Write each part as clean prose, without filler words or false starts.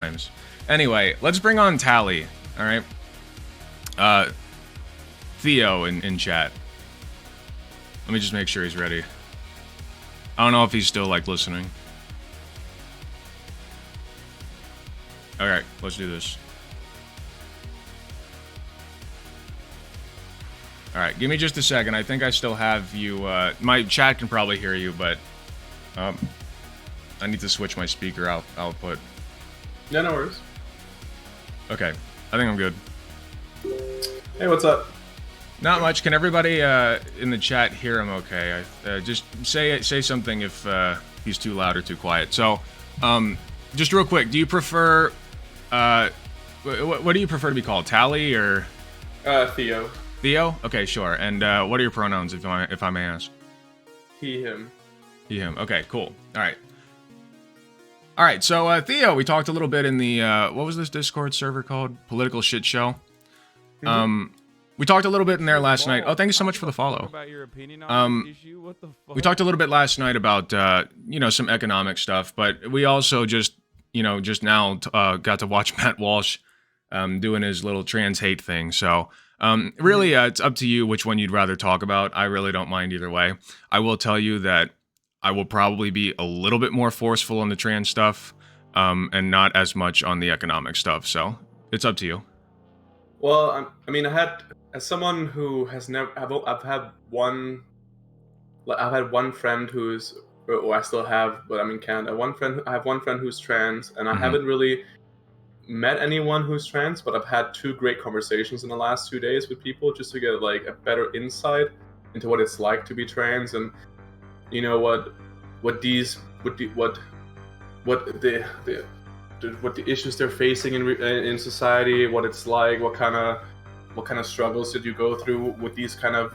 times. Anyway, let's bring on Tally. All right. Theo in chat. Let me just make sure he's ready. I don't know if he's still like listening. All right, let's do this. All right, give me just a second. I think I still have you. My chat can probably hear you, but I need to switch my speaker output. Yeah, no worries. Okay, I think I'm good. Hey, what's up? Not much. Can everybody in the chat hear him okay? Just say something if he's too loud or too quiet. So, just real quick, do you prefer... what do you prefer to be called? Tally or... Theo. Theo? Okay, sure. And what are your pronouns, if I may ask? He, him. He, him. Okay, cool. All right, so Theo, we talked a little bit in the... what was this Discord server called? Political Shit Show. Mm-hmm. We talked a little bit in there last night. Oh, thank you so much for the follow. About your opinion on this issue? What the fuck? We talked a little bit last night about, some economic stuff, but we also just now got to watch Matt Walsh doing his little trans hate thing. So really, it's up to you which one you'd rather talk about. I really don't mind either way. I will tell you that I will probably be a little bit more forceful on the trans stuff and not as much on the economic stuff. So it's up to you. Well, I mean, as someone who has never, I've had one friend who's, or I still have, but I'm in Canada. I have one friend who's trans, and I haven't really met anyone who's trans, but I've had 2 great conversations in the last 2 days with people just to get like a better insight into what it's like to be trans, and you know what the issues they're facing in society, what it's like, what kind of struggles did you go through with these kind of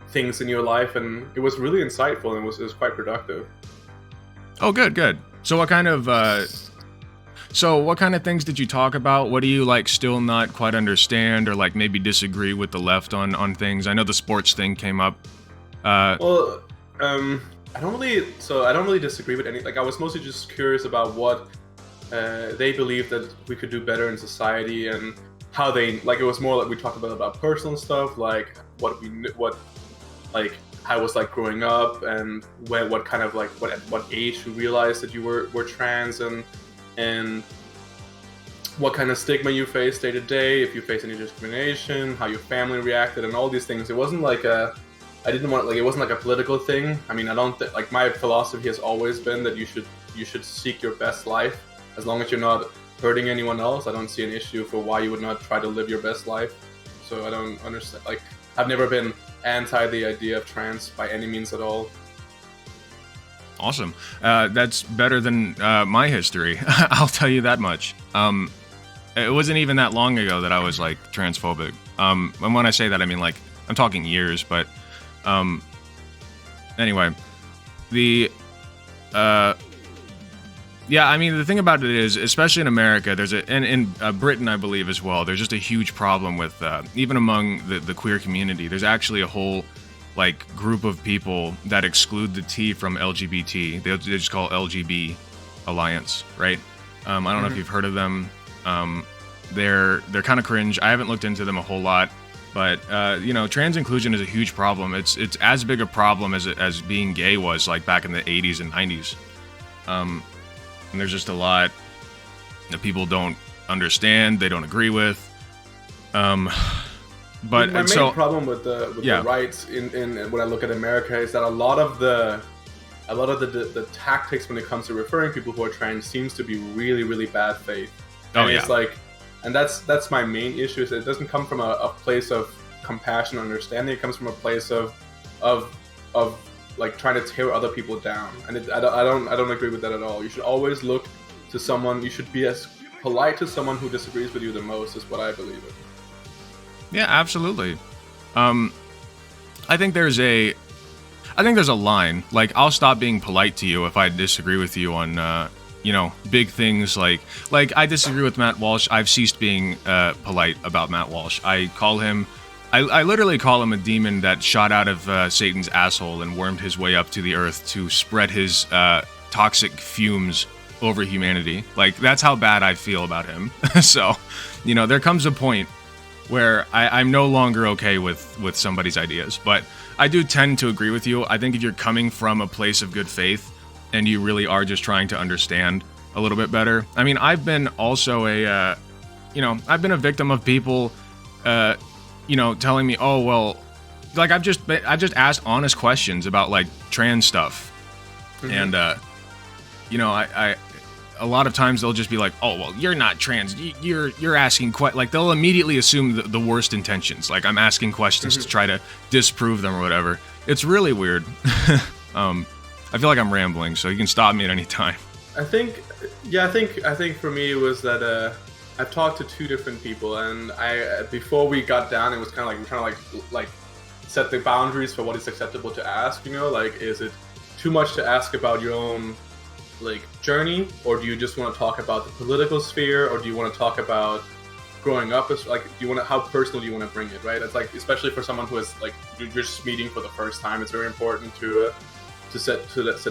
things in your life, and it was really insightful and it was quite productive. Oh, good. So what kind of things did you talk about? What do you like still not quite understand, or like maybe disagree with the left on things? I know the sports thing came up. I don't really disagree with any. Like, I was mostly just curious about what they believe that we could do better in society, and how they, like, it was more like we talked about personal stuff, like how it was like growing up, and what kind of like at what age you realized that you were trans, and what kind of stigma you face day to day, if you face any discrimination, how your family reacted, and all these things. It wasn't like it wasn't like a political thing. I mean, I don't like, my philosophy has always been that you should seek your best life, as long as you're not hurting anyone else. I don't see an issue for why you would not try to live your best life. So I don't understand. Like, I've never been anti the idea of trans by any means at all. Awesome. That's better than my history. I'll tell you that much. It wasn't even that long ago that I was like transphobic. And when I say that, I mean like I'm talking years. But anyway, yeah, I mean, the thing about it is, especially in America, and in Britain, I believe as well, there's just a huge problem with, even among the queer community, there's actually a whole, like, group of people that exclude the T from LGBT. They just call LGB Alliance, right? I don't know if you've heard of them. They're kind of cringe. I haven't looked into them a whole lot, but, trans inclusion is a huge problem. It's as big a problem as being gay was, like, back in the 80s and 90s. And there's just a lot that people don't understand, they don't agree with. But my main problem with the rights in when I look at America is that a lot of the tactics when it comes to referring people who are trans seems to be really, really bad faith. It's like, and that's my main issue, is that it doesn't come from a place of compassion and understanding. It comes from a place of like trying to tear other people down, and I don't agree with that at all. You should always look to someone. You should be as polite to someone who disagrees with you the most, is what I believe in. Yeah, absolutely. I think there's a line. Like, I'll stop being polite to you if I disagree with you on big things like I disagree with Matt Walsh. I've ceased being polite about Matt Walsh. I literally call him a demon that shot out of Satan's asshole and wormed his way up to the earth to spread his toxic fumes over humanity. Like, that's how bad I feel about him. So, there comes a point where I'm no longer okay with somebody's ideas. But I do tend to agree with you. I think if you're coming from a place of good faith and you really are just trying to understand a little bit better. I mean, I've been also I've been a victim of people, telling me, oh, well, like I've just asked honest questions about like trans stuff. And, I a lot of times they'll just be like, oh, well, you're not trans. You're asking like they'll immediately assume the worst intentions. Like I'm asking questions to try to disprove them or whatever. It's really weird. I feel like I'm rambling, so you can stop me at any time. I think for me it was that I've talked to two different people, and before we got down, it was kind of like set the boundaries for what is acceptable to ask. Like, is it too much to ask about your own like journey, or do you just want to talk about the political sphere, or do you want to talk about growing up? As like, how personal do you want to bring it, right? It's like, especially for someone who is like you're just meeting for the first time, it's very important to set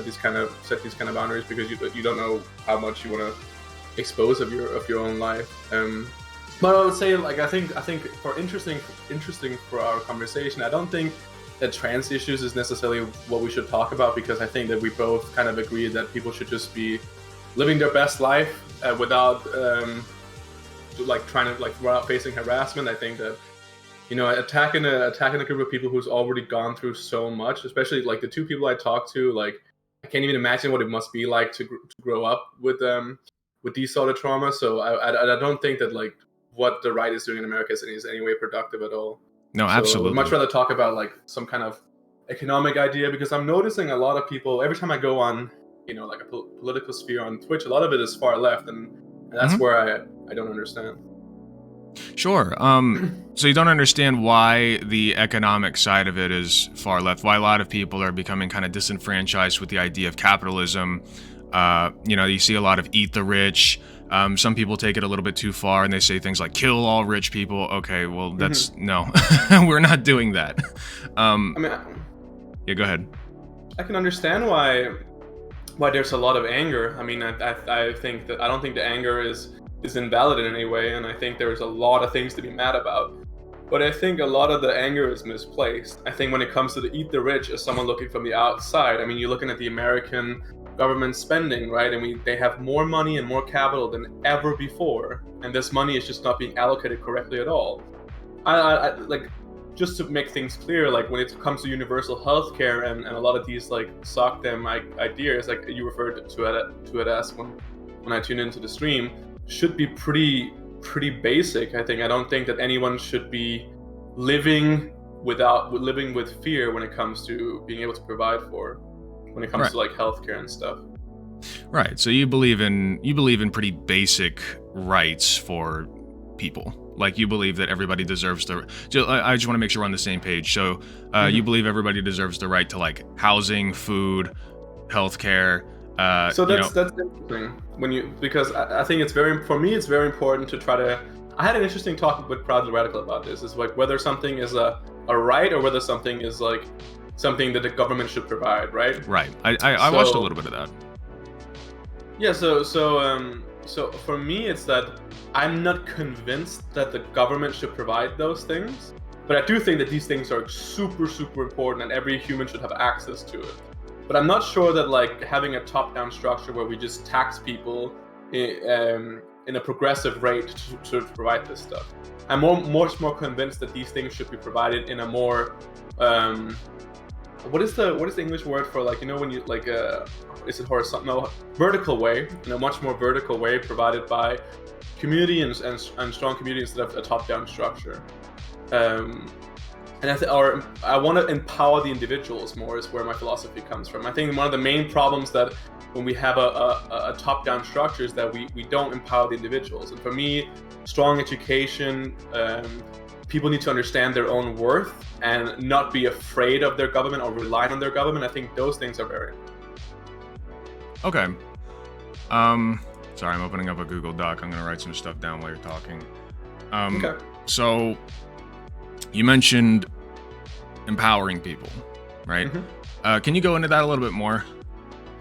these kind of boundaries, because you don't know how much you want to expose of your own life. But I would say, like, I think for interesting for our conversation, I don't think that trans issues is necessarily what we should talk about, because I think that we both kind of agree that people should just be living their best life without without facing harassment. I think that attacking a group of people who's already gone through so much, especially like the two people I talked to, like I can't even imagine what it must be like to grow up with these sort of trauma. So I don't think that like what the right is doing in America is any way productive at all. No, so absolutely. I'd much rather talk about like some kind of economic idea, because I'm noticing a lot of people every time I go on, like a political sphere on Twitch, a lot of it is far left, and that's where I don't understand. Sure. So you don't understand why the economic side of it is far left, why a lot of people are becoming kind of disenfranchised with the idea of capitalism. You see a lot of eat the rich. Some people take it a little bit too far and they say things like kill all rich people. Okay, well, that's no, we're not doing that. Yeah, go ahead. I can understand why there's a lot of anger. I mean, I don't think the anger is invalid in any way, and I think there's a lot of things to be mad about. But I think a lot of the anger is misplaced. I think when it comes to the eat the rich, as someone looking from the outside, I mean, you're looking at the American government spending, right? I mean, they have more money and more capital than ever before, and this money is just not being allocated correctly at all. I like, just to make things clear, like when it comes to universal healthcare and a lot of these like Socdem ideas, like you referred to it as when I tuned into the stream, should be pretty basic. I don't think that anyone should be living with fear when it comes to being able to provide for, when it comes to like healthcare and stuff. Right. So you believe in pretty basic rights for people. Like you believe that everybody deserves I just want to make sure we're on the same page. So you believe everybody deserves the right to like housing, food, healthcare. So that's interesting because I think it's very important to try to. I had an interesting talk with Proudly Radical about this. It's like whether something is a right or whether something is like something that the government should provide, right? Right. I watched a little bit of that. Yeah. So for me, it's that I'm not convinced that the government should provide those things, but I do think that these things are super, super important and every human should have access to it. But I'm not sure that like having a top-down structure where we just tax people in a progressive rate to provide this stuff. I'm much more convinced that these things should be provided in a more what is the English word for, like, when you like is it horizontal? No, vertical way, in a much more vertical way, provided by community and strong community instead of a top-down structure. And I want to empower the individuals more is where my philosophy comes from. I think one of the main problems that when we have a top-down structure is that we don't empower the individuals. And for me, strong education, people need to understand their own worth and not be afraid of their government or rely on their government. I think those things are very important. Okay. Sorry, I'm opening up a Google Doc. I'm going to write some stuff down while you're talking. Okay. So you mentioned empowering people, right? Mm-hmm. Can you go into that a little bit more?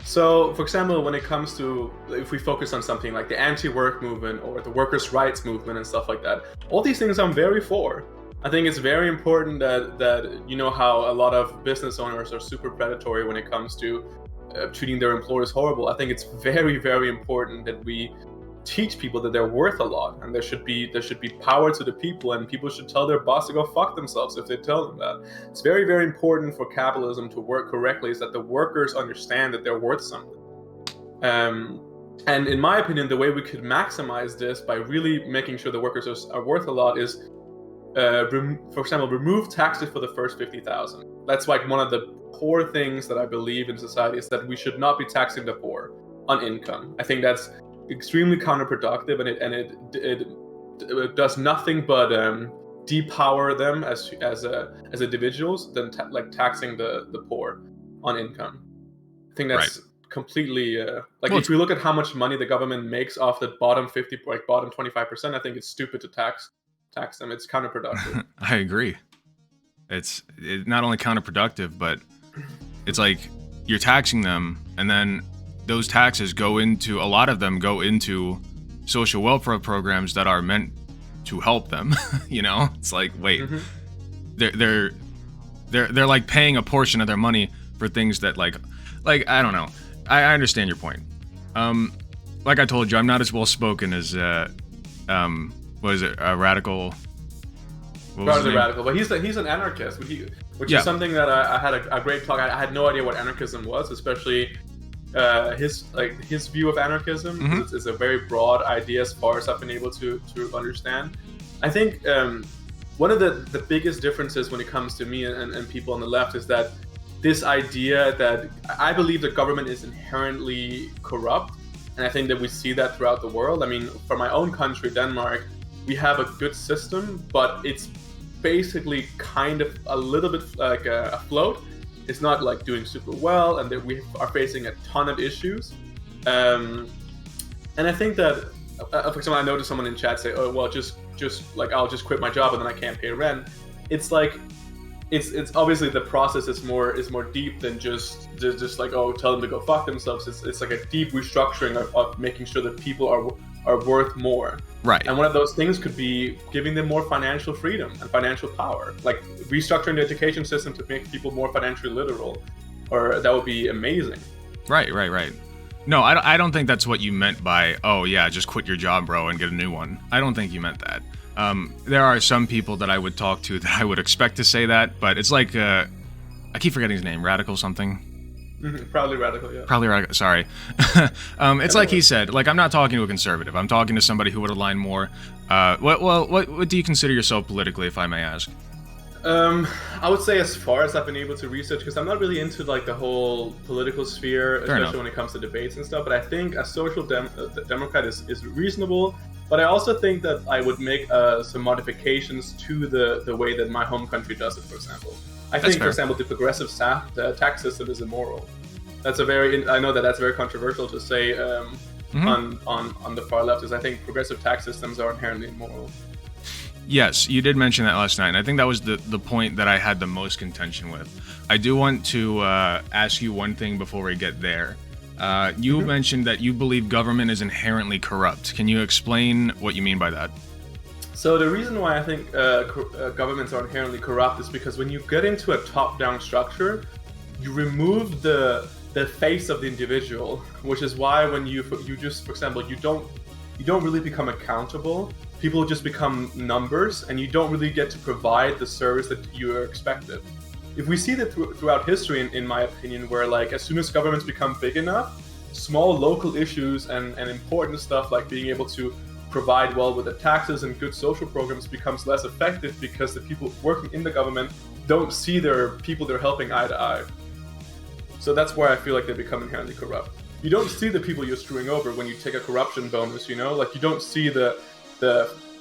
So, for example, when it comes to, if we focus on something like the anti-work movement or the workers' rights movement and stuff like that, all these things I'm very for. I think it's very important that you know how a lot of business owners are super predatory when it comes to treating their employers horrible. I think it's very, very important that we teach people that they're worth a lot, and there should be power to the people, and people should tell their boss to go fuck themselves if they tell them that. It's very, very important for capitalism to work correctly, is that the workers understand that they're worth something. And in my opinion, the way we could maximize this by really making sure the workers are worth a lot is, for example, remove taxes for the first 50,000. That's like one of the core things that I believe in society, is that we should not be taxing the poor on income. I think that's extremely counterproductive, and it does nothing but depower them as individuals than taxing the poor on income. I think that's completely if we look at how much money the government makes off the bottom 50, like bottom 25%, I think it's stupid to tax them. It's counterproductive. I agree. It's not only counterproductive, but it's like you're taxing them, and then those taxes a lot of them go into social welfare programs that are meant to help them. You know, it's like, wait, they're like paying a portion of their money for things that like I don't know. I understand your point. Like I told you, I'm not as well spoken as what is it, a radical? Radical, but he's an anarchist, which is something that I had a great talk. I had no idea what anarchism was, especially his view of anarchism is a very broad idea as far as I've been able to understand. I think one of the biggest differences when it comes to me and people on the left is that this idea that I believe the government is inherently corrupt, and I think that we see that throughout the world. I mean, for my own country, Denmark, we have a good system, but it's basically kind of a little bit like afloat. It's not like doing super well, and that we are facing a ton of issues. And I think that, for example, I noticed someone in chat say, "Oh, well, just like I'll just quit my job and then I can't pay rent." It's like, it's obviously the process is more deep than just like, oh, tell them to go fuck themselves. It's like a deep restructuring of making sure that people are worth more. Right. And one of those things could be giving them more financial freedom and financial power, like restructuring the education system to make people more financially literal, or that would be amazing. Right. No, I don't think that's what you meant by, oh yeah, just quit your job, bro, and get a new one. I don't think you meant that. There are some people that I would talk to that I would expect to say that, but it's like, I keep forgetting his name, Radical something. Probably Radical, yeah. Probably Radical, sorry. It's like he said, like, I'm not talking to a conservative. I'm talking to somebody who would align more. What do you consider yourself politically, if I may ask? I would say, as far as I've been able to research, because I'm not really into like the whole political sphere, especially when it comes to debates and stuff, but I think a social democrat is reasonable. But I also think that I would make some modifications to the way that my home country does it, for example. I think, for example, the progressive tax system is immoral. I know that's very controversial to say on the far left, is I think progressive tax systems are inherently immoral. Yes, you did mention that last night, and I think that was the point that I had the most contention with. I do want to ask you one thing before we get there. You mentioned that you believe government is inherently corrupt. Can you explain what you mean by that? So the reason why I think governments are inherently corrupt is because when you get into a top-down structure, you remove the face of the individual, which is why when you just, for example, you don't really become accountable. People just become numbers, and you don't really get to provide the service that you are expected. If we see that throughout history, in my opinion, where like as soon as governments become big enough, small local issues and important stuff like being able to provide well with the taxes and good social programs becomes less effective because the people working in the government don't see their people they're helping eye to eye. So that's why I feel like they become inherently corrupt. You don't see the people you're screwing over when you take a corruption bonus, you know? Like you don't see the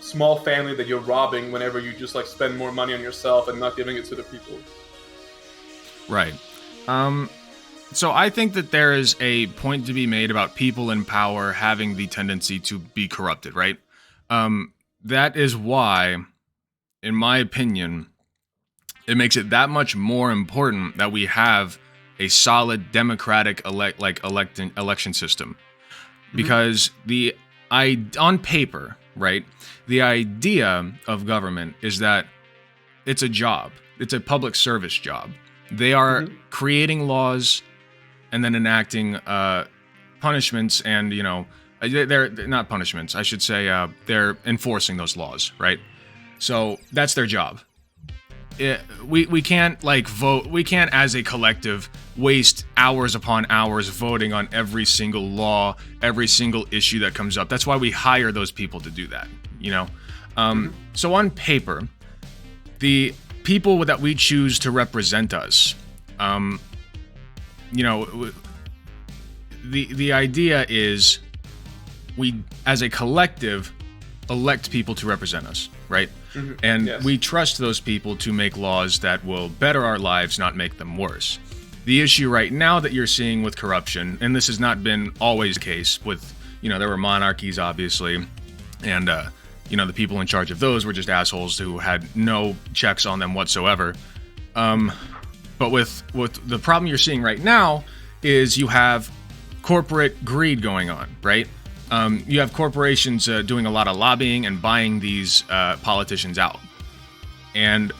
small family that you're robbing whenever you just like spend more money on yourself and not giving it to the people. Right. So I think that there is a point to be made about people in power having the tendency to be corrupted, right? That is why, in my opinion, it makes it that much more important that we have a solid democratic election system. Because on paper, right, the idea of government is that it's a job. It's a public service job. They are creating laws and then enacting punishments, and they're not punishments. I should say they're enforcing those laws, right? So that's their job. We can't vote. We can't, as a collective, waste hours upon hours voting on every single law, every single issue that comes up. That's why we hire those people to do that. So on paper, the people that we choose to represent us, the idea is we, as a collective, elect people to represent us, right? And we trust those people to make laws that will better our lives, not make them worse. The issue right now that you're seeing with corruption, and this has not been always the case with, there were monarchies, obviously, and, the people in charge of those were just assholes who had no checks on them whatsoever. But with the problem you're seeing right now is you have corporate greed going on, right? You have corporations doing a lot of lobbying and buying these politicians out. And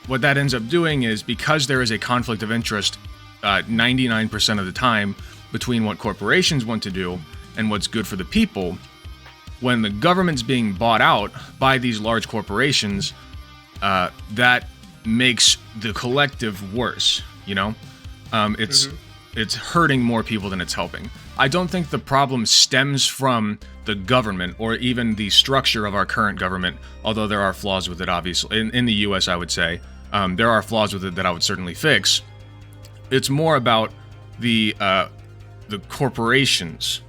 what that ends up doing is, because there is a conflict of interest 99% of the time between what corporations want to do and what's good for the people, when the government's being bought out by these large corporations, that makes the collective worse, It's hurting more people than it's helping. I don't think the problem stems from the government or even the structure of our current government, although there are flaws with it, obviously. In the U.S., I would say, there are flaws with it that I would certainly fix. It's more about the corporations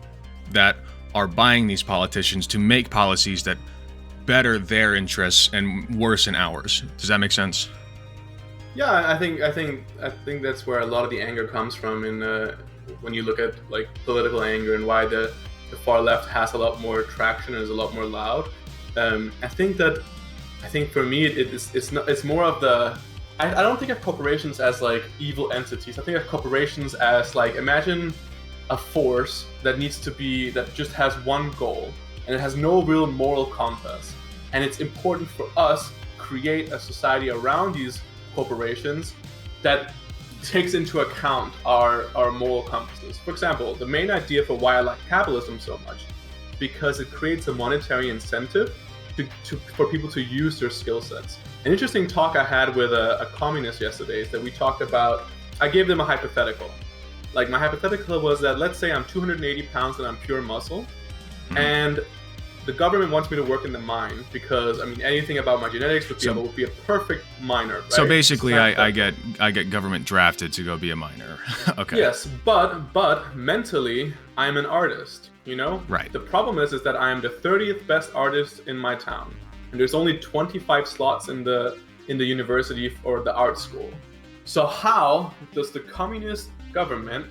that are buying these politicians to make policies that better their interests and worsen ours. Does that make sense? Yeah, I think that's where a lot of the anger comes from when you look at political anger and why the far left has a lot more traction and is a lot more loud. I think for me it's more of the I don't think of corporations as evil entities. I think of corporations as imagine a force that just has one goal and it has no real moral compass, and it's important for us to create a society around these corporations that takes into account our moral compasses. For example, the main idea for why I like capitalism so much, because it creates a monetary incentive for people to use their skill sets. An interesting talk I had with a communist yesterday is that we talked about, I gave them a hypothetical. My hypothetical was that, let's say I'm 280 pounds and I'm pure muscle, and the government wants me to work in the mine because, anything about my genetics would be a perfect miner. Right? So basically, I get government drafted to go be a miner. Okay. Yes, but mentally, I'm an artist. Right. The problem is that I am the 30th best artist in my town, and there's only 25 slots in the university or the art school. So how does the communist government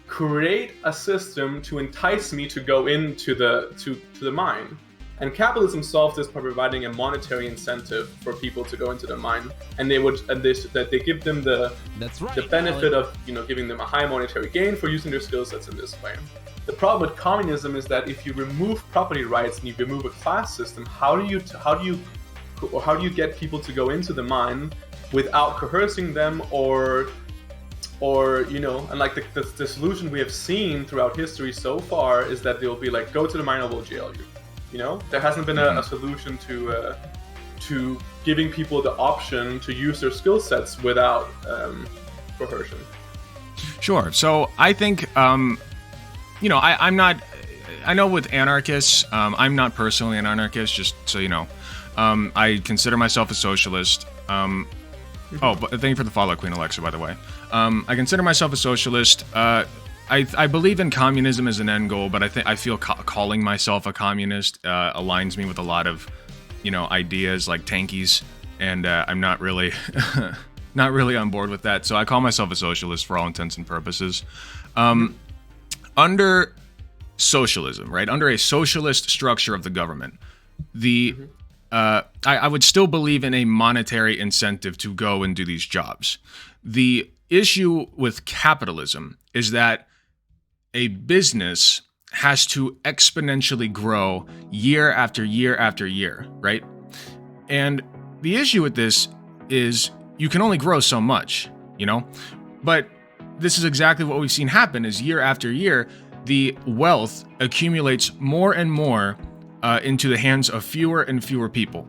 create a system to entice me to go into the mine? And capitalism solves this by providing a monetary incentive for people to go into the mine, and they give them the benefit of giving them a high monetary gain for using their skill sets in this way. The problem with communism is that if you remove property rights and you remove a class system, how do you get people to go into the mine without coercing them or the solution we have seen throughout history so far is that they'll be go to the mine or we'll jail you. There hasn't been a solution to giving people the option to use their skill sets without coercion. Sure. So I think, I'm not, I know with anarchists, I'm not personally an anarchist, just so you know. I consider myself a socialist. But thank you for the follow, Queen Alexa, by the way. I consider myself a socialist. I believe in communism as an end goal, but I feel calling myself a communist aligns me with a lot of, ideas like tankies, and I'm not really not really on board with that. So I call myself a socialist for all intents and purposes. Under socialism, right? Under a socialist structure of the government, I would still believe in a monetary incentive to go and do these jobs. The issue with capitalism is that a business has to exponentially grow year after year after year, right? And the issue with this is you can only grow so much, you know? But this is exactly what we've seen happen is year after year, the wealth accumulates more and more into the hands of fewer and fewer people.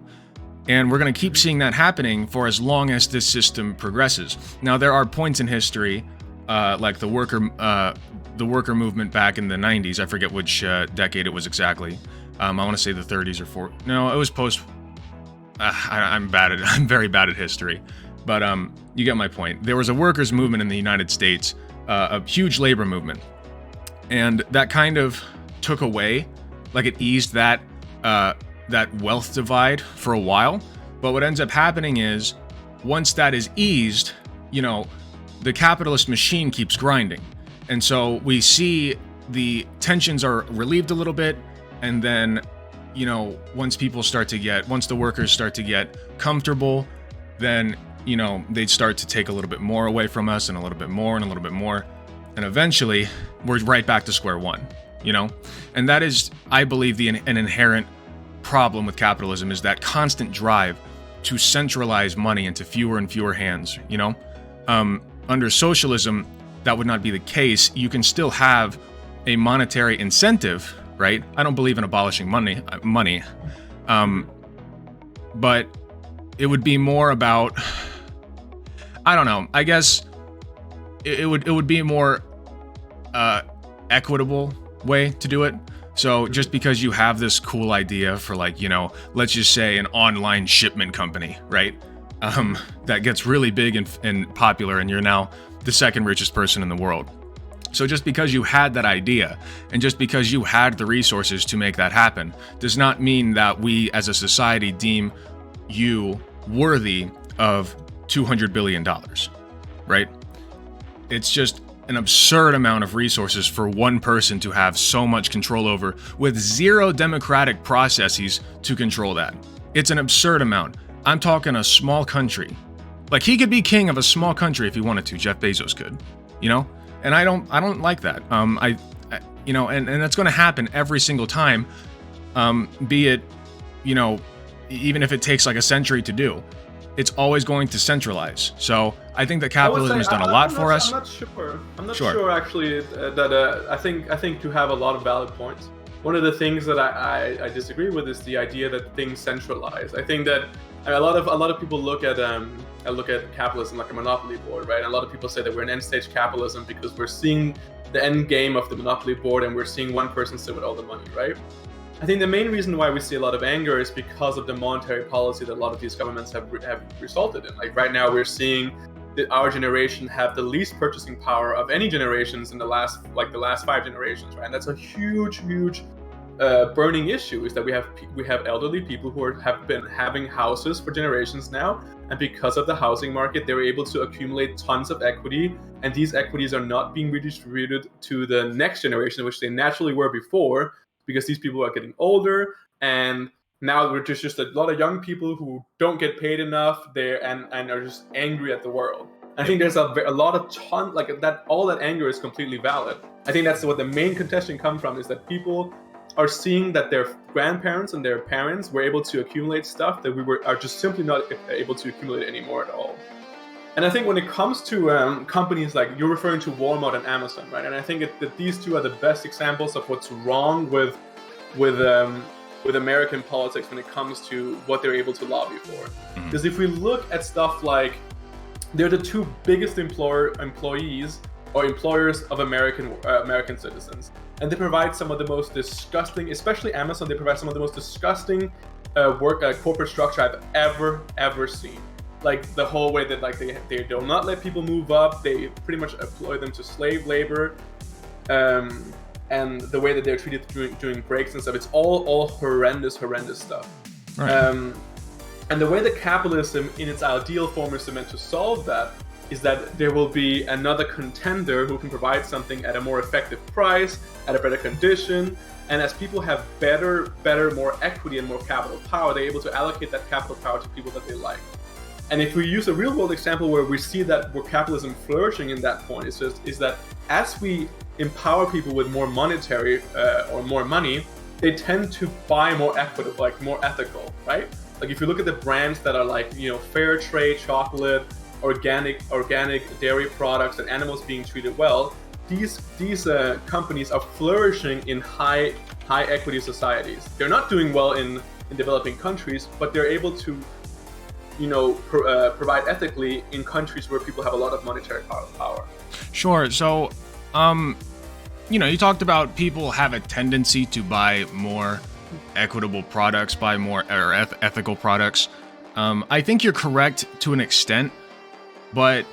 And we're going to keep seeing that happening for as long as this system progresses. Now, there are points in history, like the worker movement back in the 90s. I forget which decade it was exactly. I want to say the 30s or 40s. No, it was post. I'm very bad at history, but you get my point. There was a workers' movement in the United States, a huge labor movement, and that kind of took away, like it eased that wealth divide for a while. But what ends up happening is, once that is eased, the capitalist machine keeps grinding. And so we see the tensions are relieved a little bit, and then, once the workers start to get comfortable, then, they'd start to take a little bit more away from us and a little bit more and a little bit more. And eventually we're right back to square one, And that is, I believe, an inherent problem with capitalism is that constant drive to centralize money into fewer and fewer hands, Under socialism, that would not be the case. You can still have a monetary incentive, right? I don't believe in abolishing money, but it would be more about, I don't know. I guess it would be a more equitable way to do it. So just because you have this cool idea for let's just say an online shipment company, right? That gets really big and popular, and you're now the second richest person in the world. So just because you had that idea and just because you had the resources to make that happen does not mean that we as a society deem you worthy of $200 billion, right? It's just an absurd amount of resources for one person to have so much control over with zero democratic processes to control that. It's an absurd amount. I'm talking a small country. Like, he could be king of a small country if he wanted to. Jeff Bezos could, And I don't like that. And that's going to happen every single time. Be it, even if it takes like a century to do, it's always going to centralize. So I think that capitalism has done a lot for us. I'm not sure actually that I think you have a lot of valid points. One of the things that I disagree with is the idea that things centralize. I think that a lot of people look at capitalism like a monopoly board, right? And a lot of people say that we're in end-stage capitalism because we're seeing the end game of the monopoly board and we're seeing one person sit with all the money, right? I think the main reason why we see a lot of anger is because of the monetary policy that a lot of these governments have resulted in. Like right now, we're seeing that our generation have the least purchasing power of any generations in the last 5 generations, right? And that's a huge burning issue, is that we have elderly people who have been having houses for generations now, and because of the housing market, they're able to accumulate tons of equity, and these equities are not being redistributed to the next generation, which they naturally were before, because these people are getting older, and now there's just a lot of young people who don't get paid enough there and are just angry at the world. I think there's a lot of all that anger is completely valid. I think that's what the main contention comes from, is that people are seeing that their grandparents and their parents were able to accumulate stuff that are just simply not able to accumulate anymore at all. And I think when it comes to companies like, you're referring to Walmart and Amazon, right? And I think that these two are the best examples of what's wrong with American politics when it comes to what they're able to lobby for. Because if we look at stuff like, they're the two biggest employees or employers of American citizens. And they provide some of the most disgusting, especially Amazon, they provide some of the most disgusting corporate structure I've ever seen. Like the whole way that they do not let people move up, they pretty much employ them to slave labor, and the way that they're treated during breaks and stuff, it's all horrendous stuff. Right. And the way that capitalism in its ideal form is meant to solve that is that there will be another contender who can provide something at a more effective price, at a better condition, and as people have better, more equity and more capital power, they're able to allocate that capital power to people that they like. And if we use a real world example where we see that where capitalism flourishing in that point is that as we empower people with more monetary or more money, they tend to buy more equitable, like more ethical, right? Like if you look at the brands that are like, you know, fair trade chocolate, organic dairy products, and animals being treated well, these companies are flourishing in high equity societies. They're not doing well in developing countries, but they're able to, you know, provide ethically in countries where people have a lot of monetary power. Sure. So, you know, you talked about people have a tendency to buy more equitable products, buy more ethical products. I think you're correct to an extent, but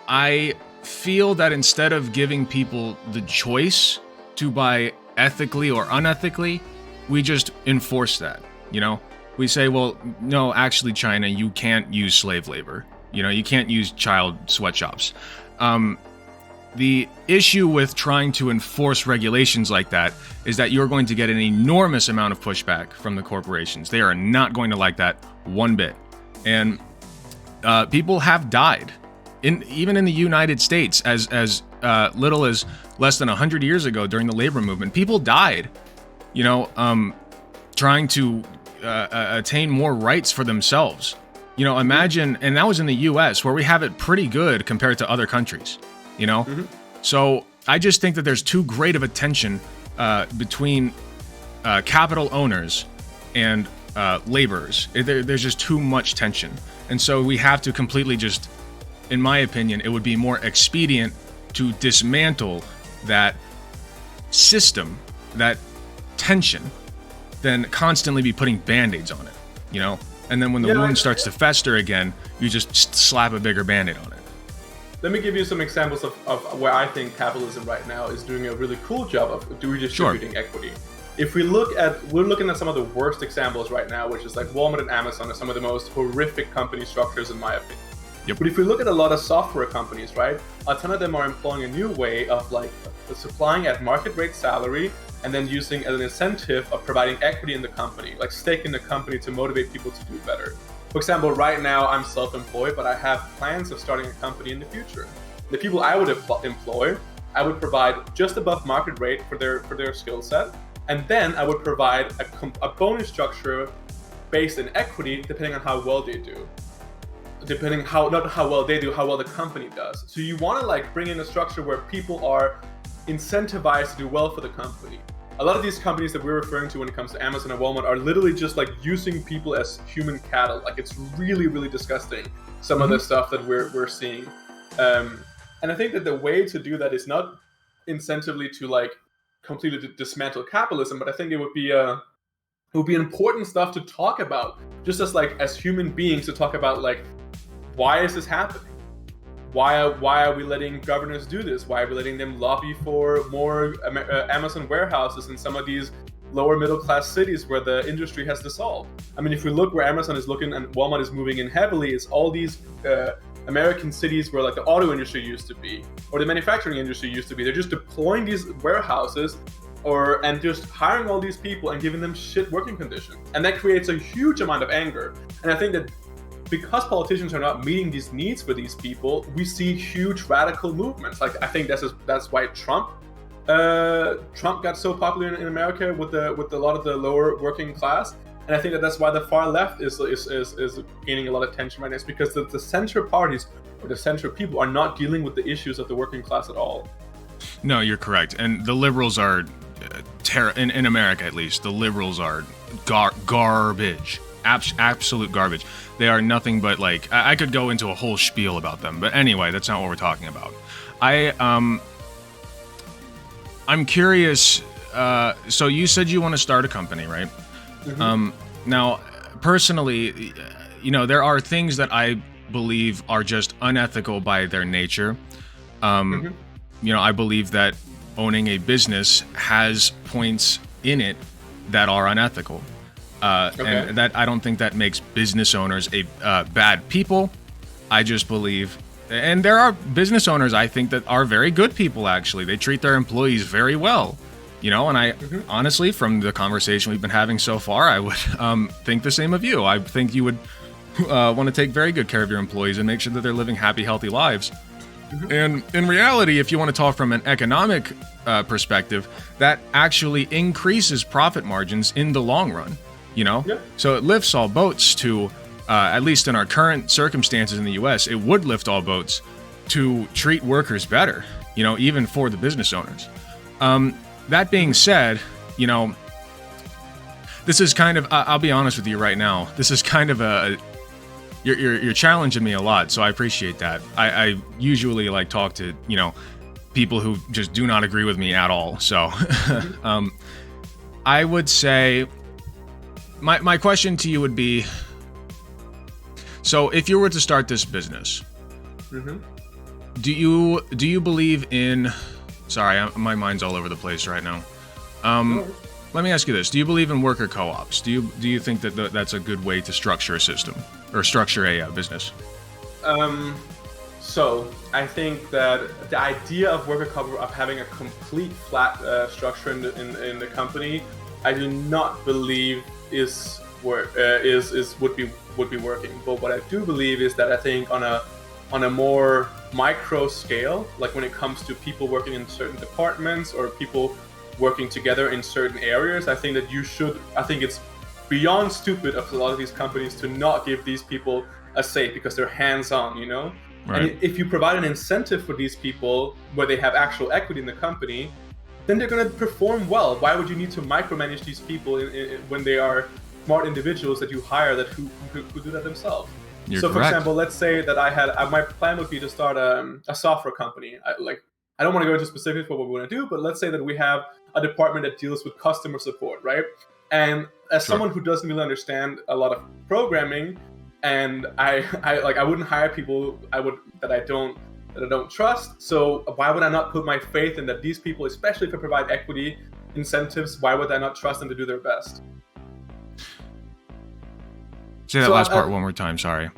I feel that instead of giving people the choice to buy ethically or unethically, we just enforce that, you know? We say, well, no, actually, China, you can't use slave labor. You know, you can't use child sweatshops. The issue with trying to enforce regulations like that is that you're going to get an enormous amount of pushback from the corporations. They are not going to like that one bit. And people have died, even in the United States, as little as less than 100 years ago during the labor movement. People died, you know, trying to attain more rights for themselves. You know, imagine, and that was in the U.S., where we have it pretty good compared to other countries, you know? Mm-hmm. So I just think that there's too great of a tension between capital owners and laborers. There's just too much tension. And so we have to completely just, in my opinion, it would be more expedient to dismantle that system, that tension, than constantly be putting band-aids on it, you know? And then when the wound starts to fester again, you just slap a bigger band-aid on it. Let me give you some examples of where I think capitalism right now is doing a really cool job of redistributing equity. If we're looking at some of the worst examples right now, which is like Walmart and Amazon are some of the most horrific company structures in my opinion. Yep. But if we look at a lot of software companies, right, a ton of them are employing a new way of like supplying at market rate salary and then using as an incentive of providing equity in the company, like stake in the company to motivate people to do better. For example, right now I'm self-employed, but I have plans of starting a company in the future. The people I would employ, I would provide just above market rate for their skill set, and then I would provide a bonus structure based in equity depending on how well they do. Depending not how well they do, how well the company does. So you want to like bring in a structure where people are incentivized to do well for the company. A lot of these companies that we're referring to when it comes to Amazon and Walmart are literally just like using people as human cattle. Like it's really, really disgusting, some of the stuff that we're seeing. And I think that the way to do that is not incentively to like completely dismantle capitalism, but I think it would be important stuff to talk about, just as human beings, to talk about like, why is this happening? Why are we letting governors do this? Why are we letting them lobby for more Amazon warehouses in some of these lower middle class cities where the industry has dissolved? I mean, if we look where Amazon is looking and Walmart is moving in heavily, it's all these American cities where like the auto industry used to be, or the manufacturing industry used to be. They're just deploying these warehouses and just hiring all these people and giving them shit working conditions. And that creates a huge amount of anger. And I think that because politicians are not meeting these needs for these people, we see huge radical movements. Like I think that's why Trump got so popular in America with a lot of the lower working class, and I think that's why the far left is gaining a lot of attention right now. It's because the center parties or the center people are not dealing with the issues of the working class at all. No, you're correct, and the liberals are in America at least. The liberals are garbage. Absolute garbage. They are nothing but like, I could go into a whole spiel about them, but anyway, that's not what we're talking about. I'm curious. So you said you want to start a company, right? Mm-hmm. Now, personally, you know, there are things that I believe are just unethical by their nature. You know, I believe that owning a business has points in it that are unethical. And that I don't think that makes business owners bad people. I just believe, and there are business owners I think that are very good people. Actually, they treat their employees very well, you know. And I honestly, from the conversation we've been having so far, I would think the same of you. I think you would want to take very good care of your employees and make sure that they're living happy, healthy lives. And in reality, if you want to talk from an economic perspective, that actually increases profit margins in the long run, you know? Yeah. So it lifts all boats to, at least in our current circumstances in the US, it would lift all boats to treat workers better, you know, even for the business owners. That being said, you know, this is kind of, I'll be honest with you right now, this is kind of you're challenging me a lot, so I appreciate that. I usually like talk to, you know, people who just do not agree with me at all. So I would say my question to you would be, so if you were to start this business, do you believe in, sorry, my mind's all over the place right now. Let me ask you this: do you believe in worker co-ops? Do you think that that's a good way to structure a system or structure a business? So I think that the idea of worker co-op, of having a complete flat structure in the company, I do not believe would be working. But what I do believe is that I think on a more micro scale, like when it comes to people working in certain departments or people working together in certain areas, I think it's beyond stupid of a lot of these companies to not give these people a say because they're hands-on, you know? Right. And if you provide an incentive for these people where they have actual equity in the company, then they're going to perform well. Why would you need to micromanage these people when they are smart individuals that you hire who do that themselves? You're so, for correct. example, let's say that my plan would be to start a software company. I don't want to go into specifics what we want to do, but let's say that we have a department that deals with customer support, right? And as someone who doesn't really understand a lot of programming, and I wouldn't hire people that I don't trust. So why would I not put my faith in that these people, especially if I provide equity incentives, why would I not trust them to do their best? Say that last part one more time. Sorry.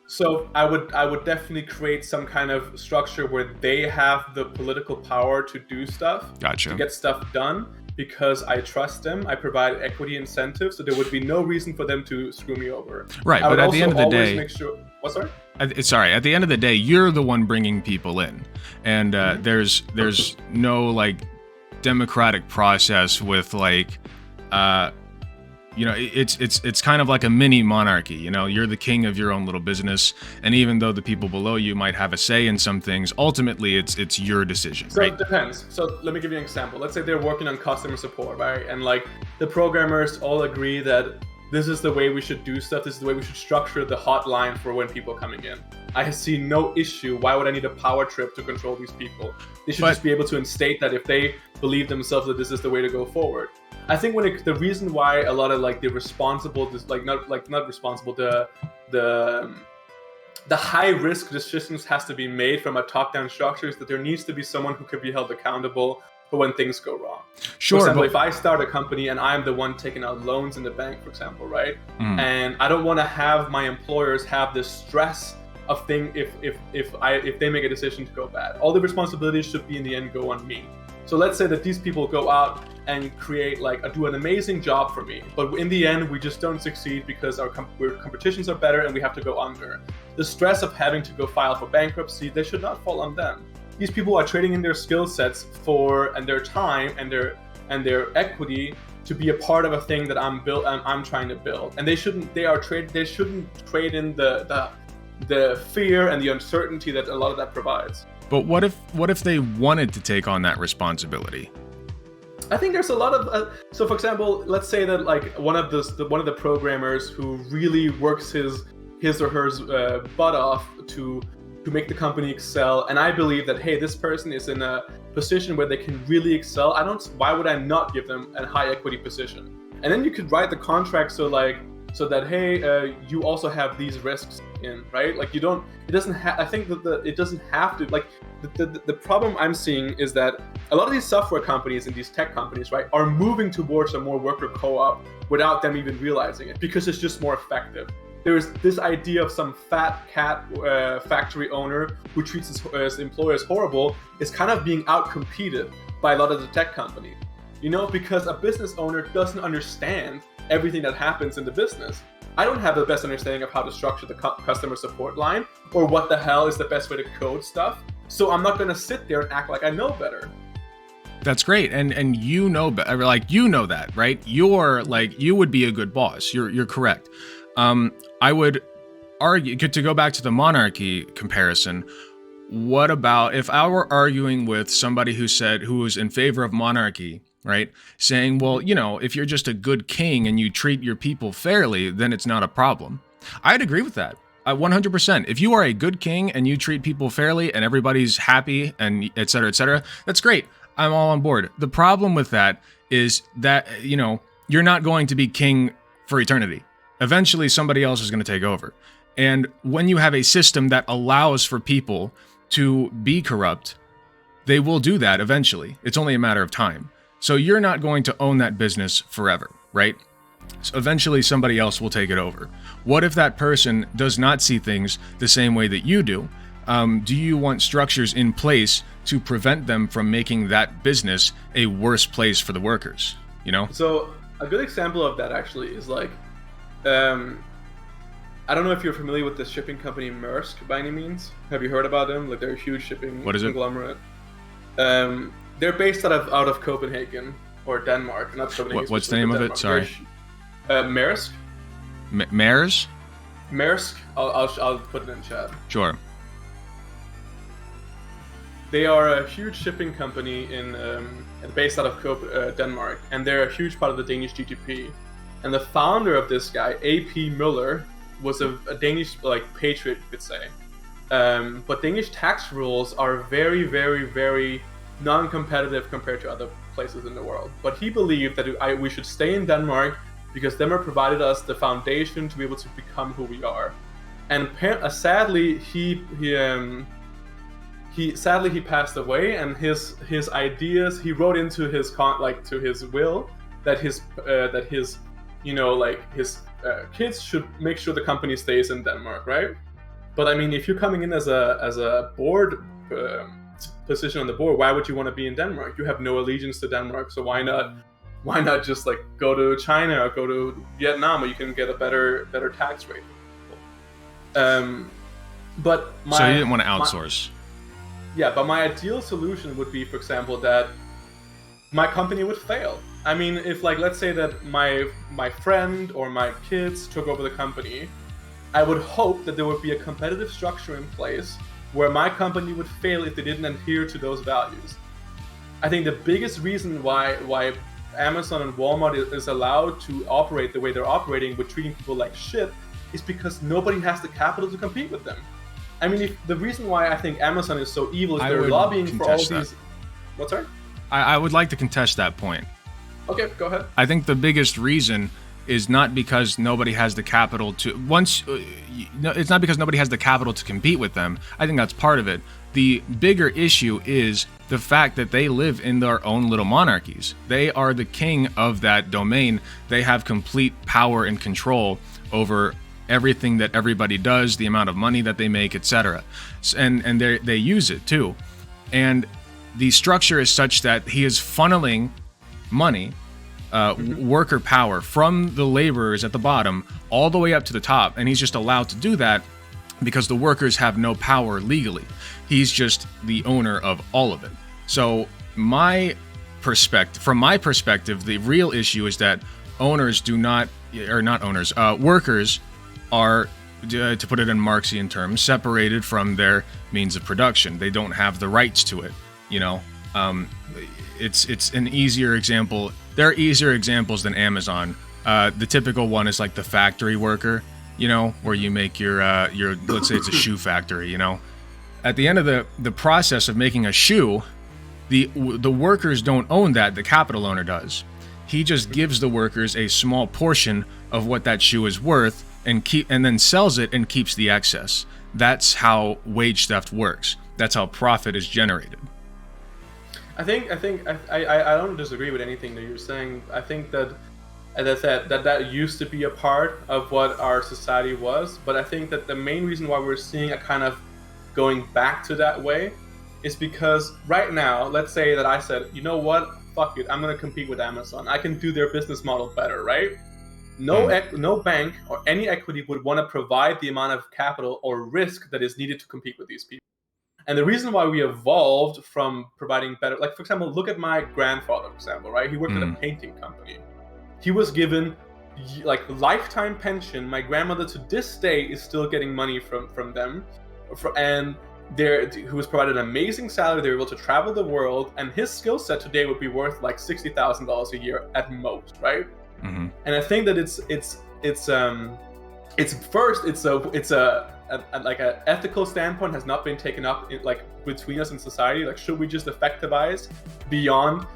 So I would definitely create some kind of structure where they have the political power to do stuff, Gotcha. to get stuff done, because I trust them. I provide equity incentives, so there would be no reason for them to screw me over. Right, I but would at the end of the also always day, make sure. What, sorry? At the end of the day, you're the one bringing people in, and there's no like democratic process with like. You know, it's kind of like a mini monarchy. You know, you're the king of your own little business, and even though the people below you might have a say in some things, ultimately it's your decision, So right? it depends. So let me give you an example. Let's say they're working on customer support, right? And like the programmers all agree that this is the way we should do stuff. This is the way we should structure the hotline for when people are coming in. I see no issue. Why would I need a power trip to control these people? They should just be able to instate that if they believe themselves that this is the way to go forward. I think the reason why a lot of like the responsible, the high risk decisions has to be made from a top-down structure is that there needs to be someone who can be held accountable for when things go wrong. Sure. For example, if I start a company and I'm the one taking out loans in the bank, for example, right? And I don't want to have my employers have this stress of thing if they make a decision to go bad. All the responsibilities should be in the end go on me. So let's say that these people go out and create do an amazing job for me, but in the end we just don't succeed because our competitions are better and we have to go under. The stress of having to go file for bankruptcy, they should not fall on them. These people are trading in their skill sets and their time and their equity to be a part of a thing that I'm trying to build, and they shouldn't trade in the fear and the uncertainty that a lot of that provides. But what if they wanted to take on that responsibility? I think there's a lot of so for example, let's say that like one of the programmers who really works his or her butt off to make the company excel, and I believe that hey, this person is in a position where they can really excel. Why would I not give them a high equity position? And then you could write the contract so that hey, you also have these risks in, right? Like it doesn't have. I think that it doesn't have to. Like the problem I'm seeing is that a lot of these software companies and these tech companies, right, are moving towards a more worker co-op without them even realizing it because it's just more effective. There's this idea of some fat cat factory owner who treats his employers horrible is kind of being outcompeted by a lot of the tech companies. You know, because a business owner doesn't understand everything that happens in the business. I don't have the best understanding of how to structure the customer support line or what the hell is the best way to code stuff. So I'm not going to sit there and act like I know better. That's great, and you know better, like you know that, right? You're like you would be a good boss. You're correct. I would argue to go back to the monarchy comparison. What about if I were arguing with somebody who was in favor of monarchy, right? Saying, well, you know, if you're just a good king and you treat your people fairly, then it's not a problem. I'd agree with that. 100%. If you are a good king and you treat people fairly and everybody's happy and et cetera, that's great. I'm all on board. The problem with that is that, you know, you're not going to be king for eternity. Eventually, somebody else is going to take over. And when you have a system that allows for people to be corrupt, they will do that eventually. It's only a matter of time. So you're not going to own that business forever, right? So eventually somebody else will take it over. What if that person does not see things the same way that you do? Do you want structures in place to prevent them from making that business a worse place for the workers? You know? So a good example of that actually is like, I don't know if you're familiar with the shipping company Maersk by any means. Have you heard about them? Like they're a huge shipping conglomerate. They're based out of Copenhagen or Denmark. Not Copenhagen. What's the name of it? Sorry. Maersk. Maersk? Maersk. I'll put it in chat. Sure. They are a huge shipping company based out of Denmark, and they're a huge part of the Danish GDP. And the founder of this guy, A.P. Møller, was a Danish patriot, you could say. But Danish tax rules are very, very, very non-competitive compared to other places in the world. But he believed that we should stay in Denmark because Denmark provided us the foundation to be able to become who we are. And sadly, he passed away, and his ideas, he wrote into his to his will that his kids should make sure the company stays in Denmark, right? But I mean, if you're coming in as a board position on the board, why would you want to be in Denmark? You have no allegiance to Denmark, so why not just like go to China or go to Vietnam, where you can get a better tax rate? So you didn't want to outsource. But my ideal solution would be, for example, that my company would fail. I mean, if let's say that my friend or my kids took over the company, I would hope that there would be a competitive structure in place where my company would fail if they didn't adhere to those values. I think the biggest reason why Amazon and Walmart is allowed to operate the way they're operating with treating people like shit is because nobody has the capital to compete with them. I mean, the reason why I think Amazon is so evil is they're lobbying for all these... What's that? I would like to contest that point. Okay, go ahead. I think the biggest reason is not because nobody has the capital to... it's not because nobody has the capital to compete with them. I think that's part of it. The bigger issue is the fact that they live in their own little monarchies. They are the king of that domain. They have complete power and control over everything that everybody does, the amount of money that they make, etc. And they use it too. And the structure is such that he is funneling money, worker power from the laborers at the bottom all the way up to the top, and he's just allowed to do that because the workers have no power legally. He's just the owner of all of it. So from my perspective, the real issue is that workers are, to put it in Marxian terms, separated from their means of production. They don't have the rights to it, you know. It's an easier example. There are easier examples than Amazon. The typical one is like the factory worker, you know, where you make your let's say it's a shoe factory, you know. At the end of the process of making a shoe, the workers don't own that, the capital owner does. He just gives the workers a small portion of what that shoe is worth and then sells it and keeps the excess. That's how wage theft works. That's how profit is generated. I don't disagree with anything that you're saying. I think that, as I said, that used to be a part of what our society was, but I think that the main reason why we're seeing a kind of going back to that way is because right now, let's say that I said, you know what, fuck it, I'm going to compete with Amazon. I can do their business model better, right? no bank or any equity would want to provide the amount of capital or risk that is needed to compete with these people. And the reason why we evolved from providing better, like for example, look at my grandfather, for example, right? He worked at a painting company. He was given like lifetime pension. My grandmother to this day is still getting money from them, and who was provided an amazing salary. They were able to travel the world, and his skill set today would be worth like $60,000 a year at most, right? Mm-hmm. And I think that it's like an ethical standpoint has not been taken up like between us in society. Like, should we just effectivize beyond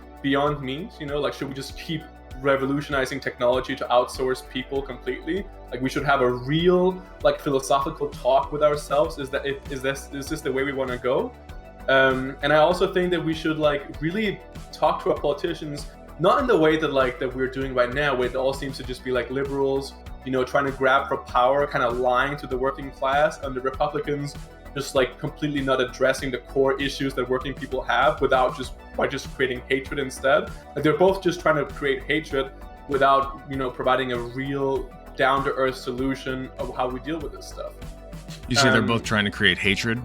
means? Like, should we just keep revolutionizing technology to outsource people completely? Like, we should have a real like philosophical talk with ourselves. Is this the way we want to go? And I also think that we should like really talk to our politicians, not in the way that we're doing right now, where it all seems to just be like liberals, trying to grab for power, kind of lying to the working class, and the Republicans just like completely not addressing the core issues that working people have by just creating hatred instead. Like, they're both just trying to create hatred without providing a real down-to-earth solution of how we deal with this stuff. You say they're both trying to create hatred?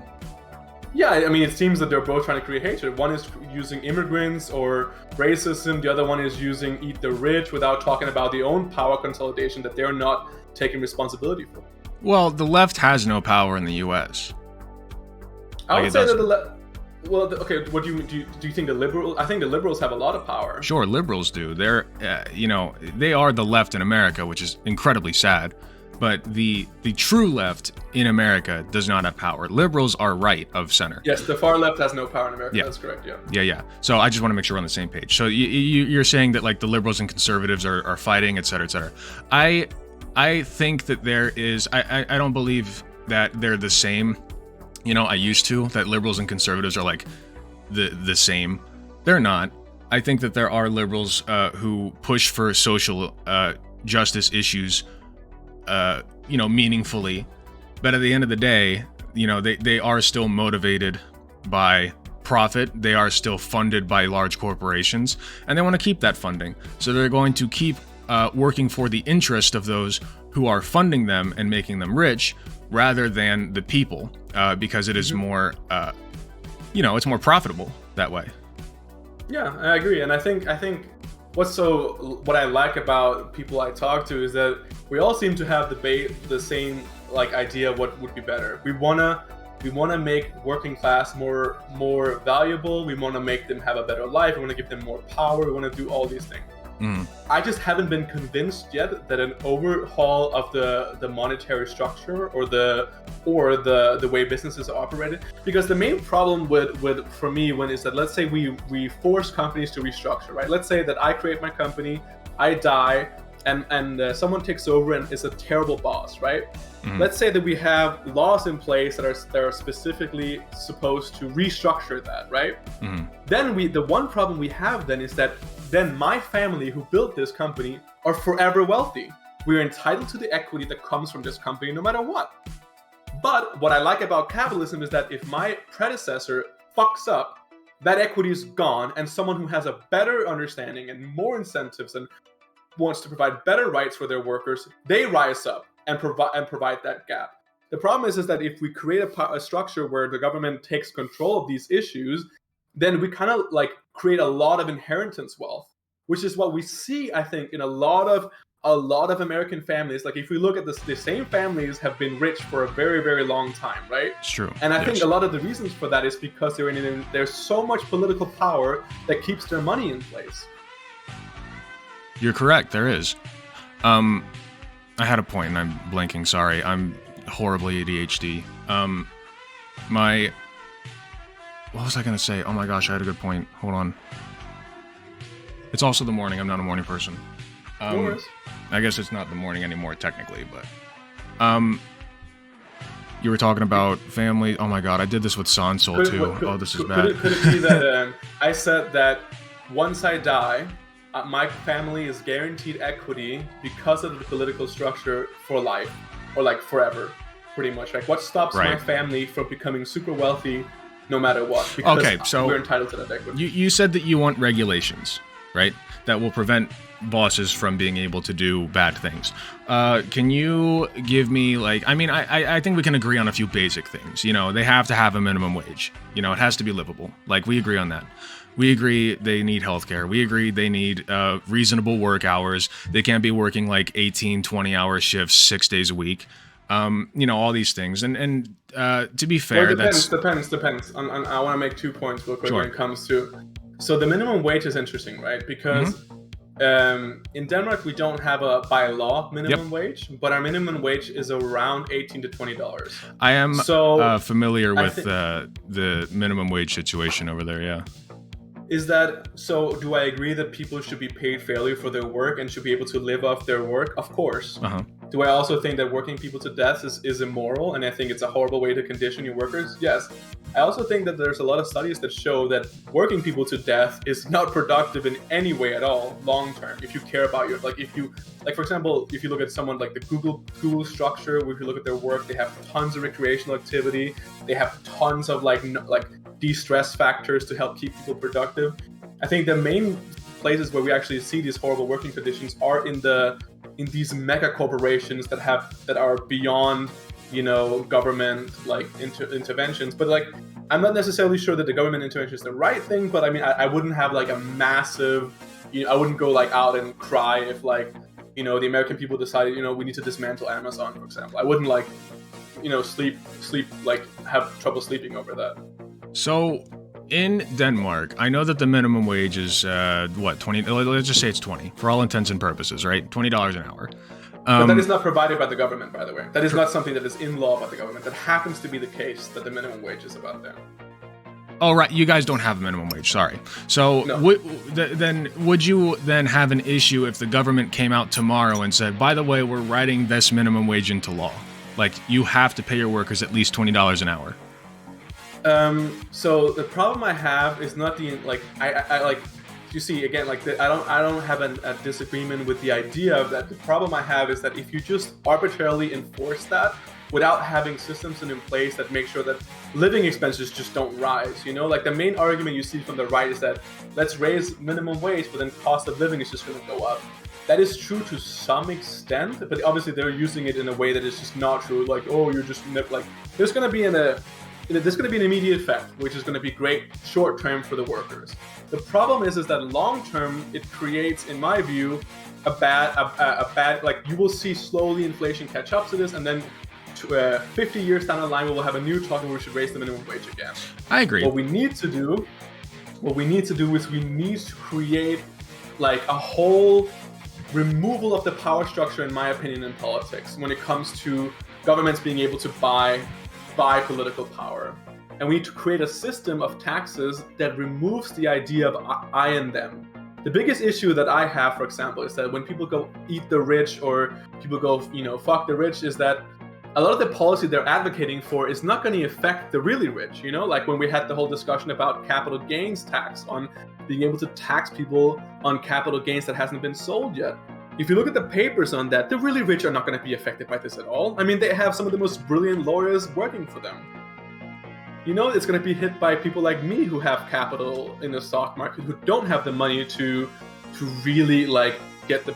Yeah, I mean, it seems that they're both trying to create hatred. One is using immigrants or racism. The other one is using eat the rich without talking about their own power consolidation that they're not taking responsibility for. Well, the left has no power in the U.S. I would say that the left... Well, okay, what do you think the liberals... I think the liberals have a lot of power. Sure, liberals do. They're, they are the left in America, which is incredibly sad. But the true left in America does not have power. Liberals are right of center. Yes, the far left has no power in America. Yeah. That's correct, yeah. Yeah. So I just want to make sure we're on the same page. So you're saying that like the liberals and conservatives are fighting, et cetera, et cetera. I think that there is... I don't believe that they're the same. I used to, that liberals and conservatives are like the same. They're not. I think that there are liberals who push for social justice issues meaningfully, but at the end of the day, they are still motivated by profit. They are still funded by large corporations, and they want to keep that funding. So they're going to keep working for the interest of those who are funding them and making them rich, rather than the people, because it is more, it's more profitable that way. Yeah, I agree, and I think what I like about people I talk to is that we all seem to have the same like idea of what would be better. We wanna make working class more valuable. We wanna make them have a better life. We wanna give them more power. We wanna do all these things. I just haven't been convinced yet that an overhaul of the monetary structure or the way businesses are operated, because the main problem for me is that, let's say we force companies to restructure, right? Let's say that I create my company, I die, and someone takes over and is a terrible boss, right? Let's say that we have laws in place that are specifically supposed to restructure that, right? Then the one problem we have then is that then my family who built this company are forever wealthy. We're entitled to the equity that comes from this company no matter what. But what I like about capitalism is that if my predecessor fucks up, that equity is gone, and someone who has a better understanding and more incentives and wants to provide better rights for their workers, they rise up and provide that gap. The problem is that if we create a structure where the government takes control of these issues, then we kind of like create a lot of inheritance wealth, which is what we see, I think, in a lot of American families. Like, if we look at the same families have been rich for a very, very long time, right? It's true. And I think a lot of the reasons for that is because there's so much political power that keeps their money in place. You're correct. There is. I had a point and I'm blanking. Sorry. I'm horribly ADHD. What was I going to say? Oh my gosh, I had a good point. Hold on. It's also the morning. I'm not a morning person. I guess it's not the morning anymore, technically, but... You were talking about family. Oh my god, I did this with Sansol too. This is bad. Could it be that I said that once I die, my family is guaranteed equity because of the political structure for life, or like forever, pretty much. Like, what stops my family from becoming super wealthy no matter what? Because so we're entitled to that equity. You said that you want regulations. right? That will prevent bosses from being able to do bad things. Can you give me I think we can agree on a few basic things. They have to have a minimum wage. It has to be livable. We agree on that. We agree they need healthcare. We agree they need reasonable work hours. They can't be working 18, 20-hour shifts 6 days a week. All these things. And to be fair, depends. I want to make 2 points real quick when it comes to. So the minimum wage is interesting, right? Because in Denmark we don't have a by law minimum wage, but our minimum wage is around $18 to $20. I am familiar with the minimum wage situation over there. Yeah. Is that so? Do I agree that people should be paid fairly for their work and should be able to live off their work? Of course. Do I also think that working people to death is immoral, and I think it's a horrible way to condition your workers? Yes. I also think that there's a lot of studies that show that working people to death is not productive in any way at all long term. If you care about your for example, if you look at someone like the Google structure, where if you look at their work, they have tons of recreational activity, they have tons of de-stress factors to help keep people productive. I think the main places where we actually see these horrible working conditions are in these mega corporations that are beyond government interventions. But I'm not necessarily sure that the government intervention is the right thing, but I mean I wouldn't have a massive I wouldn't go out and cry if the American people decided we need to dismantle Amazon, for example. I wouldn't sleep have trouble sleeping over that. So in Denmark, I know that the minimum wage is 20. Let's just say it's 20 for all intents and purposes, right? $20 an hour. But that is not provided by the government, by the way. That is not something that is in law by the government. That happens to be the case that the minimum wage is about there. Oh, right. You guys don't have a minimum wage. Sorry. So no. Would you then have an issue if the government came out tomorrow and said, by the way, we're writing this minimum wage into law? You have to pay your workers at least $20 an hour. So the problem I have is not you see again I don't have a disagreement with the idea of that. The problem I have is that if you just arbitrarily enforce that without having systems in place that make sure that living expenses just don't rise, the main argument you see from the right is that let's raise minimum wage, but then cost of living is just going to go up. That is true to some extent, but obviously they're using it in a way that is just not true. You're just there's going to be there's going to be an immediate effect, which is going to be great short term for the workers. The problem is that long term, it creates, in my view, a bad you will see slowly inflation catch up to this, and then 50 years down the line, we will have a new talk where we should raise the minimum wage again. I agree. What we need to do is we need to create a whole removal of the power structure, in my opinion, in politics when it comes to governments being able to buy political power. And we need to create a system of taxes that removes the idea of I and them. The biggest issue that I have, for example, is that when people go eat the rich or people go, fuck the rich, is that a lot of the policy they're advocating for is not going to affect the really rich. When we had the whole discussion about capital gains tax, on being able to tax people on capital gains that hasn't been sold yet. If you look at the papers on that, the really rich are not going to be affected by this at all. I mean, they have some of the most brilliant lawyers working for them. It's going to be hit by people like me who have capital in the stock market, who don't have the money to really get the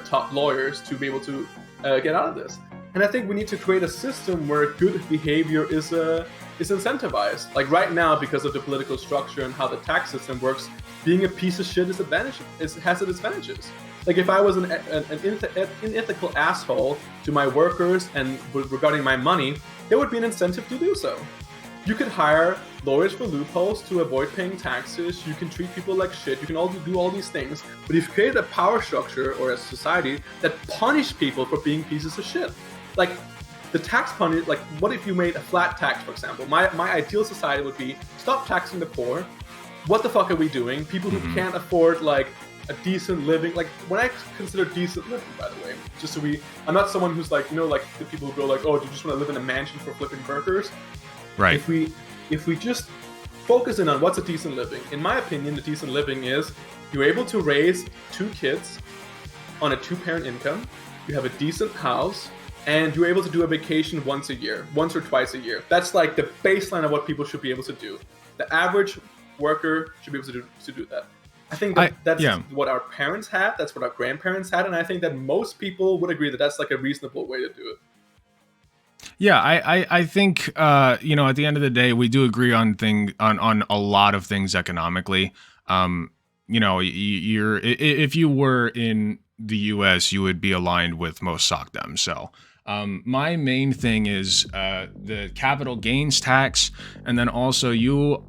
top lawyers to be able to get out of this. And I think we need to create a system where good behavior is incentivized. Right now, because of the political structure and how the tax system works, being a piece of shit has its advantages. If I was an unethical asshole to my workers and regarding my money, there would be an incentive to do so. You could hire lawyers for loopholes to avoid paying taxes. You can treat people like shit. You can do all these things. But if you create a power structure or a society that punish people for being pieces of shit, the tax punish, what if you made a flat tax, for example? My ideal society would be stop taxing the poor. What the fuck are we doing? People who can't afford a decent living. When I consider decent living, by the way, just so I'm not someone who's the people who go oh, do you just want to live in a mansion for flipping burgers? Right. If we just focus in on what's a decent living, in my opinion, the decent living is you're able to raise 2 kids on a 2-parent income, you have a decent house, and you're able to do a vacation once or twice a year. That's the baseline of what people should be able to do. The average worker should be able to do that. I think that's what our parents had. That's what our grandparents had, and I think that most people would agree that that's like a reasonable way to do it. Yeah, I think at the end of the day, we do agree on a lot of things economically. If you were in the U.S., you would be aligned with most Socdem. So my main thing is the capital gains tax, and then also you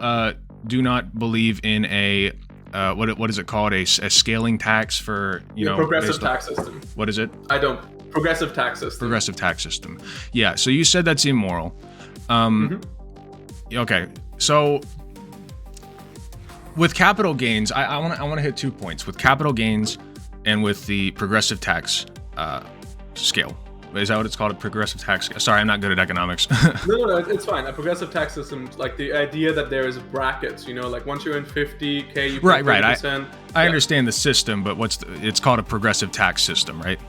do not believe in a what is it called, a scaling tax for progressive tax system. What is it? I don't. Progressive tax system. Progressive tax system. Yeah. So you said that's immoral. Okay. So with capital gains, I want to hit 2 points with capital gains and with the progressive tax scale. Is that what it's called? A progressive tax scale? Sorry, I'm not good at economics. No, it's fine. A progressive tax system, like the idea that there is brackets. Like once you're in 50K, you pay 30%. I understand the system, but it's called a progressive tax system, right?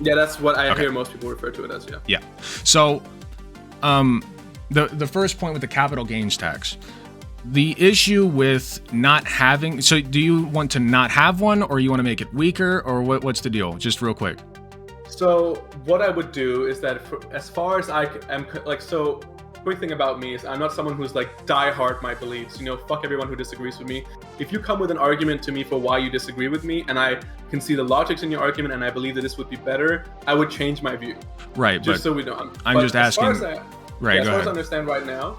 Yeah, that's what I hear most people refer to it as. Yeah. So, the first point with the capital gains tax, the issue with not having. So, do you want to not have one, or you want to make it weaker, or what's the deal? Just real quick. So, what I would do is that, as far as I am, quick thing about me is I'm not someone who's like die hard my beliefs. Fuck everyone who disagrees with me. If you come with an argument to me for why you disagree with me, and I can see the logics in your argument, and I believe that this would be better, I would change my view. Right. Just so we know. I'm just asking. As far as I understand right now,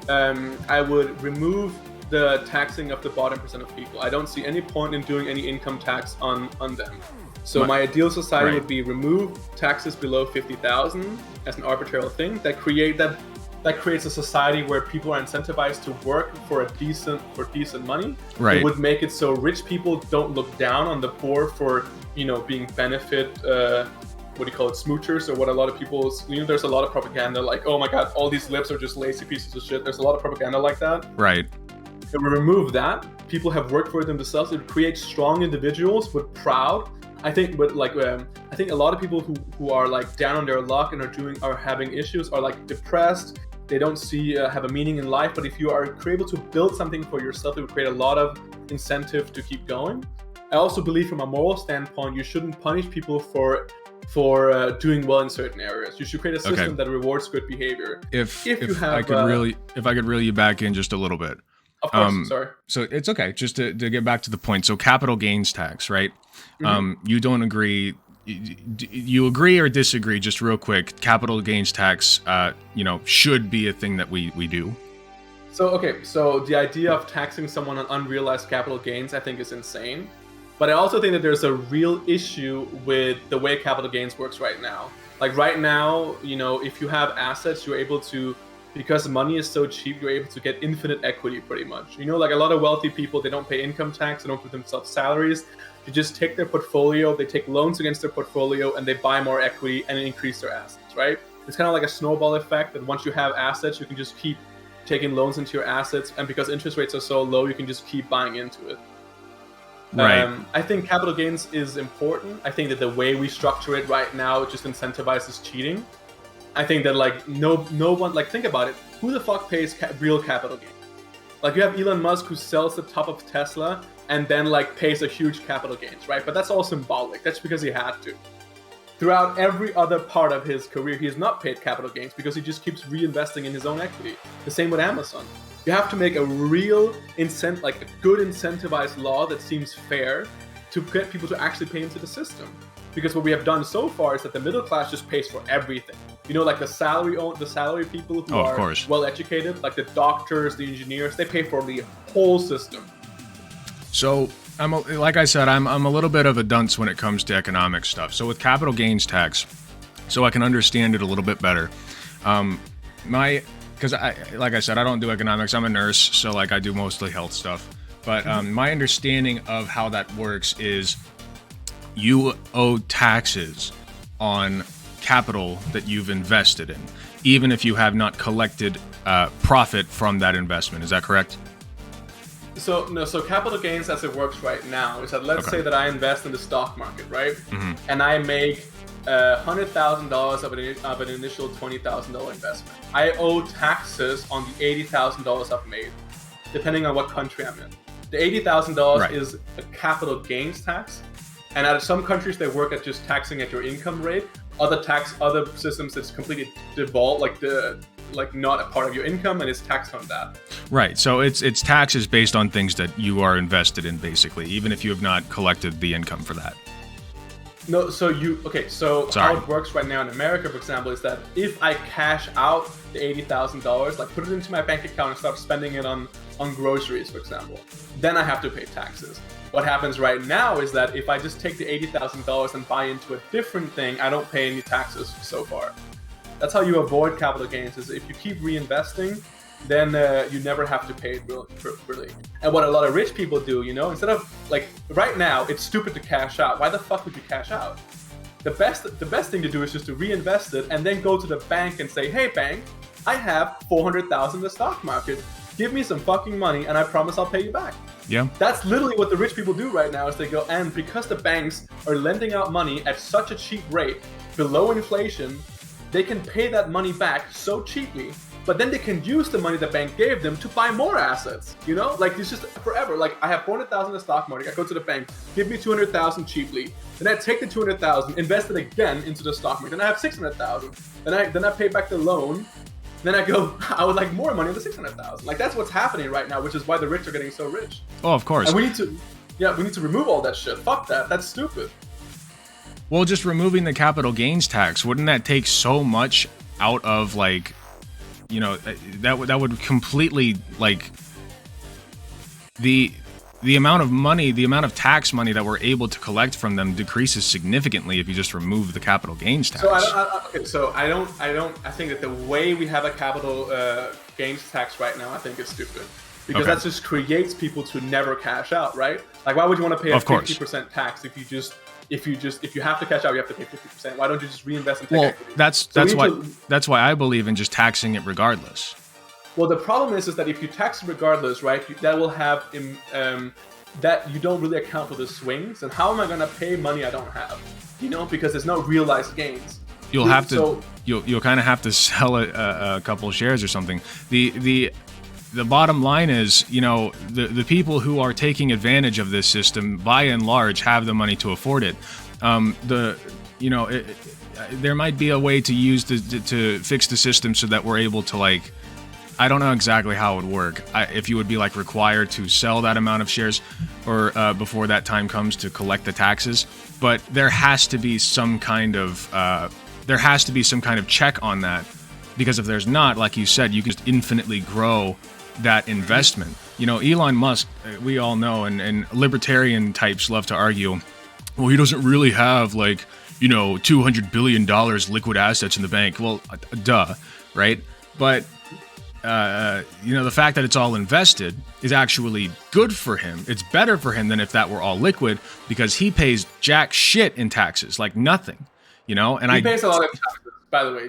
I would remove the taxing of the bottom percent of people. I don't see any point in doing any income tax on them. So my ideal society would be remove taxes below 50,000 as an arbitrary thing that creates a society where people are incentivized to work for decent money. Right. It would make it so rich people don't look down on the poor for being benefit smoochers, or what a lot of people there's a lot of propaganda like, oh my god, all these libs are just lazy pieces of shit. There's a lot of propaganda like that. Right. If we remove that, people have worked for it themselves. It creates strong individuals with proud. I think I think a lot of people who are like down on their luck and are having issues are like depressed. They don't have a meaning in life. But if you are able to build something for yourself, it would create a lot of incentive to keep going. I also believe, from a moral standpoint, you shouldn't punish people for doing well in certain areas. You should create a system that rewards good behavior. If I could reel you back in just a little bit. Of course, sorry. So it's okay. Just to get back to the point. So capital gains tax, right? You don't agree. You agree or disagree? Just real quick. Capital gains tax, should be a thing that we do. So the idea of taxing someone on unrealized capital gains, I think, is insane. But I also think that there's a real issue with the way capital gains works right now. Like right now, if you have assets, you're able to, because money is so cheap, you're able to get infinite equity pretty much. Like a lot of wealthy people, they don't pay income tax, they don't give themselves salaries. They just take their portfolio, they take loans against their portfolio, and they buy more equity and increase their assets, right? It's kind of like a snowball effect that once you have assets, you can just keep taking loans into your assets, and because interest rates are so low, you can just keep buying into it. Right. I think capital gains is important. I think that the way we structure it right now, it just incentivizes cheating. I think that no one, think about it. Who the fuck pays real capital gains? You have Elon Musk who sells the top of Tesla and then pays a huge capital gains, right? But that's all symbolic. That's because he had to. Throughout every other part of his career, he has not paid capital gains because he just keeps reinvesting in his own equity. The same with Amazon. You have to make a real a good incentivized law that seems fair to get people to actually pay into the system. Because what we have done so far is that the middle class just pays for everything. The salary people who are well educated, like the doctors, the engineers, they pay for the whole system. So like I said, I'm a little bit of a dunce when it comes to economic stuff. So with capital gains tax, so I can understand it a little bit better. Because like I said, I don't do economics. I'm a nurse, so I do mostly health stuff. But my understanding of how that works is you owe taxes on capital that you've invested in, even if you have not collected profit from that investment. Is that correct? So capital gains as it works right now is that let's say that I invest in the stock market, right? Mm-hmm. And I make $100,000 of an initial $20,000 investment. I owe taxes on the $80,000 I've made, depending on what country I'm in. The $80,000 Right. is a capital gains tax, and at some countries they work at just taxing at your income rate. Other systems it's completely devolved, like not a part of your income, and it's taxed on that. Right. So it's taxes based on things that you are invested in, basically, even if you have not collected the income for that. No, so how it works right now in America, for example, is that if I cash out the $80,000, like put it into my bank account and start spending it on groceries, for example, then I have to pay taxes. What happens right now is that if I just take the $80,000 and buy into a different thing, I don't pay any taxes so far. That's how you avoid capital gains, is if you keep reinvesting, then you never have to pay it really. And what a lot of rich people do, instead of, like, right now, it's stupid to cash out. Why the fuck would you cash out? The best thing to do is just to reinvest it and then go to the bank and say, hey bank, I have $400,000 in the stock market. Give me some fucking money and I promise I'll pay you back. Yeah. That's literally what the rich people do right now, is they go, and because the banks are lending out money at such a cheap rate, below inflation, they can pay that money back so cheaply, but then they can use the money the bank gave them to buy more assets, Like, it's just forever. Like, I have $400,000 in the stock market, I go to the bank, give me $200,000 cheaply, then I take the $200,000, invest it again into the stock market, then I have $600,000, then I pay back the loan, then I go, I would like more money than $600,000. Like, that's what's happening right now, which is why the rich are getting so rich. Oh, of course. And we need to remove all that shit. Fuck that. That's stupid. Well, just removing the capital gains tax, wouldn't that take so much out of, like, that would completely, like, the amount of money, the amount of tax money that we're able to collect from them decreases significantly if you just remove the capital gains tax. So I think that the way we have a capital gains tax right now, I think is stupid. Because that just creates people to never cash out, right? Like, why would you want to pay a 50% tax if you have to cash out, you have to pay 50%? Why don't you just reinvest and take equity? That's why I believe in just taxing it regardless. Well, the problem is that if you tax it regardless, right, that will have that you don't really account for the swings. And how am I going to pay money I don't have? Because there's no realized gains. You'll have to. You'll kind of have to sell a couple shares or something. The bottom line is, the people who are taking advantage of this system, by and large, have the money to afford it. There might be a way to use to fix the system so that we're able to, like, I don't know exactly how it would work. If you would be, like, required to sell that amount of shares, or before that time comes to collect the taxes, but there has to be some kind of check on that, because if there's not, like you said, you can just infinitely grow that investment. Elon Musk, we all know, and libertarian types love to argue, well, he doesn't really have, like, $200 billion liquid assets in the bank. Well, duh, right? But the fact that it's all invested is actually good for him. It's better for him than if that were all liquid, because he pays jack shit in taxes, like nothing, And he pays a lot of taxes, by the way.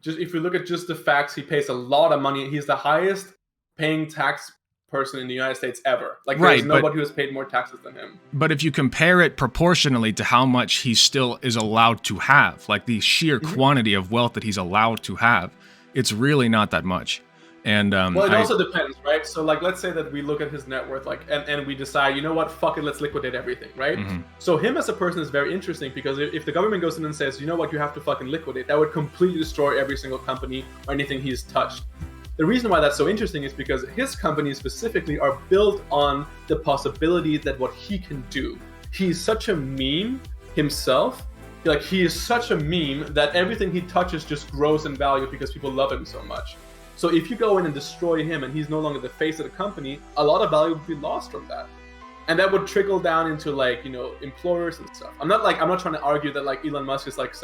If we look at just the facts, he pays a lot of money. He's the highest paying tax person in the United States ever. Like, there's nobody who has paid more taxes than him. But if you compare it proportionally to how much he still is allowed to have, like the sheer quantity of wealth that he's allowed to have, it's really not that much. And well, it also depends, right? So, like, let's say that we look at his net worth, like, and we decide, you know what, fuck it, let's liquidate everything, right? Mm-hmm. So him as a person is very interesting, because if the government goes in and says, you know what, you have to fucking liquidate, that would completely destroy every single company or anything he's touched. The reason why that's so interesting is because his companies specifically are built on the possibility that what he can do. He's such a meme himself. Like, he is such a meme that everything he touches just grows in value because people love him so much. So if you go in and destroy him and he's no longer the face of the company, a lot of value would be lost from that. And that would trickle down into, like, employers and stuff. I'm not trying to argue that, like, Elon Musk is like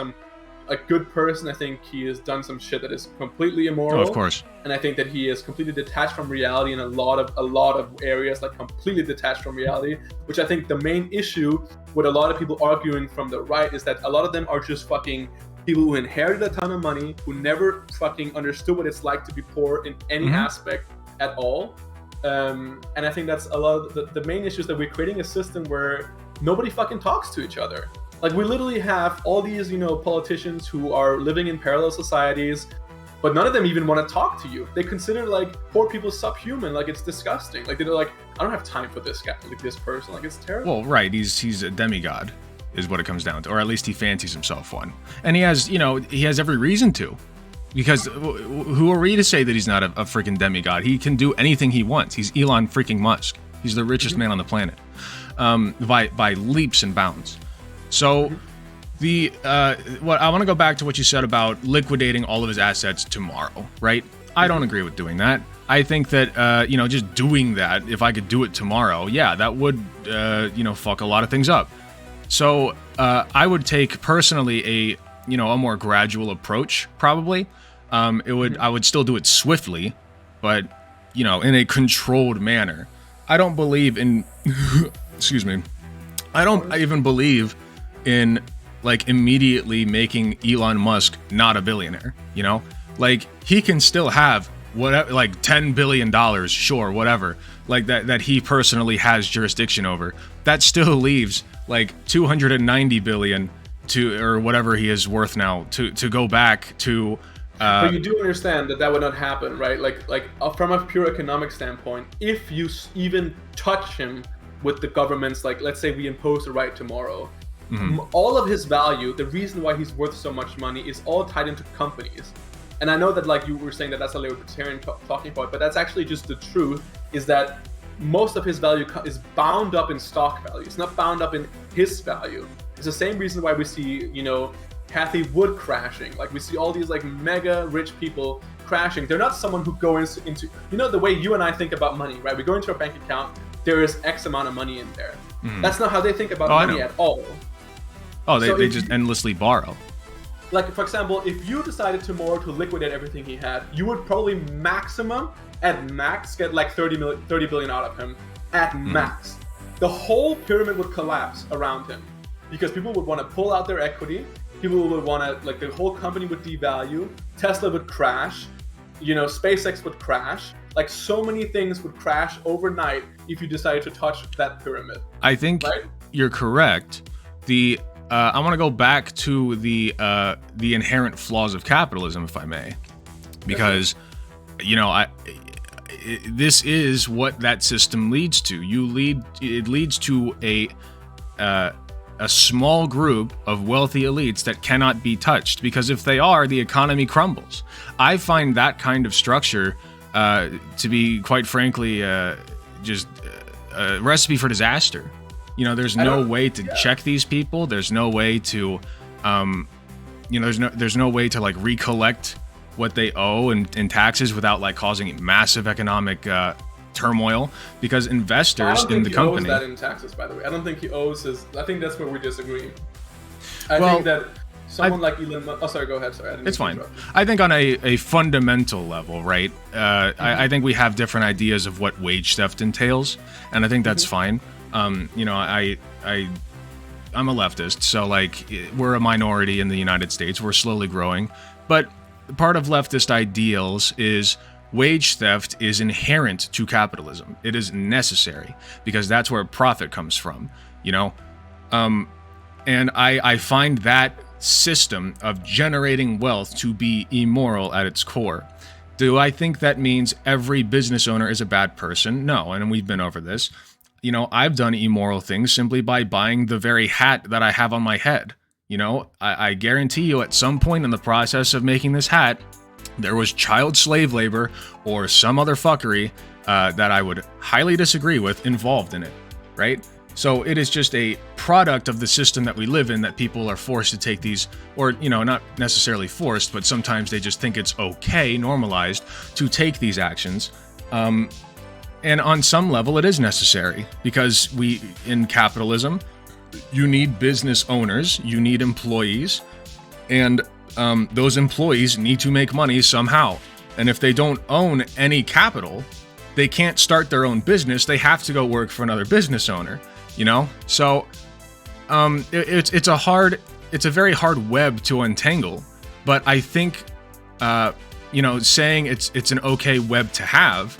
a good person. I think he has done some shit that is completely immoral. Oh, of course. And I think that he is completely detached from reality in a lot of areas, like completely detached from reality, which I think the main issue with a lot of people arguing from the right is that a lot of them are just fucking people who inherited a ton of money, who never fucking understood what it's like to be poor in any aspect at all. And I think that's a lot of the main issues, that we're creating a system where nobody fucking talks to each other. Like, we literally have all these, politicians who are living in parallel societies, but none of them even want to talk to you. They consider, like, poor people subhuman. Like, it's disgusting. Like, they're like, I don't have time for this guy, like this person. Like, it's terrible. Well, right, he's a demigod, is what it comes down to, or at least he fancies himself one, and he has every reason to, because who are we to say that he's not a freaking demigod? He can do anything he wants. He's Elon freaking Musk. He's the richest man on the planet, by leaps and bounds. So. What I want to go back to what you said about liquidating all of his assets tomorrow, right? I don't agree with doing that. I think that, just doing that, if I could do it tomorrow, yeah, that would, fuck a lot of things up. So, I would take personally a more gradual approach, probably. I would still do it swiftly, but, in a controlled manner. I don't believe in, excuse me. I don't even believe in, like, immediately making Elon Musk not a billionaire, Like, he can still have whatever, like $10 billion, sure, whatever, like that he personally has jurisdiction over. That still leaves like 290 billion or whatever he is worth now to go back to. But you do understand that would not happen, right? Like from a pure economic standpoint, if you even touch him with the government's, like, let's say we impose a right tomorrow, all of his value, the reason why he's worth so much money, is all tied into companies. And I know that, like, you were saying that that's a libertarian talking point, but that's actually just the truth, is that most of his value is bound up in stock value. It's not bound up in his value. It's the same reason why we see, Kathy Wood crashing. Like, we see all these, like, mega rich people crashing. They're not someone who go into the way you and I think about money, right? We go into our bank account, there is X amount of money in there. That's not how they think about money at all. Oh, they just endlessly borrow. Like, for example, if you decided tomorrow to liquidate everything he had, you would probably at max, get like 30 billion out of him. At max. The whole pyramid would collapse around him because people would want to pull out their equity. People would want to, like, the whole company would devalue. Tesla would crash. SpaceX would crash. Like, so many things would crash overnight if you decided to touch that pyramid. I think you're correct. I want to go back to the inherent flaws of capitalism, if I may, because this is what that system leads to. It leads to a small group of wealthy elites that cannot be touched, because if they are, the economy crumbles. I find that kind of structure to be, quite frankly, just a recipe for disaster. There's no way to check these people. There's no way to, there's no way to, like, recollect what they owe in taxes without, like, causing massive economic turmoil, because investors in the company. I don't think he owes that in taxes, by the way. I don't think he owes his. I think that's where we disagree. I think that someone like Elon Musk. Oh, sorry. Go ahead. Sorry. It's fine. I think on a fundamental level, right? I think we have different ideas of what wage theft entails, and I think that's fine. I'm a leftist, so, like, we're a minority in the United States. We're slowly growing, but part of leftist ideals is wage theft is inherent to capitalism. It is necessary because that's where profit comes from, and I find that system of generating wealth to be immoral at its core. Do I think that means every business owner is a bad person? No, and we've been over this. I've done immoral things simply by buying the very hat that I have on my head. I guarantee you at some point in the process of making this hat, there was child slave labor or some other fuckery that I would highly disagree with involved in it, right? So it is just a product of the system that we live in that people are forced to take these, or, not necessarily forced, but sometimes they just think it's okay, normalized, to take these actions. And on some level, it is necessary because in capitalism, you need business owners, you need employees, and those employees need to make money somehow. And if they don't own any capital, they can't start their own business. They have to go work for another business owner, So it's a very hard web to untangle. But I think, saying it's an okay web to have,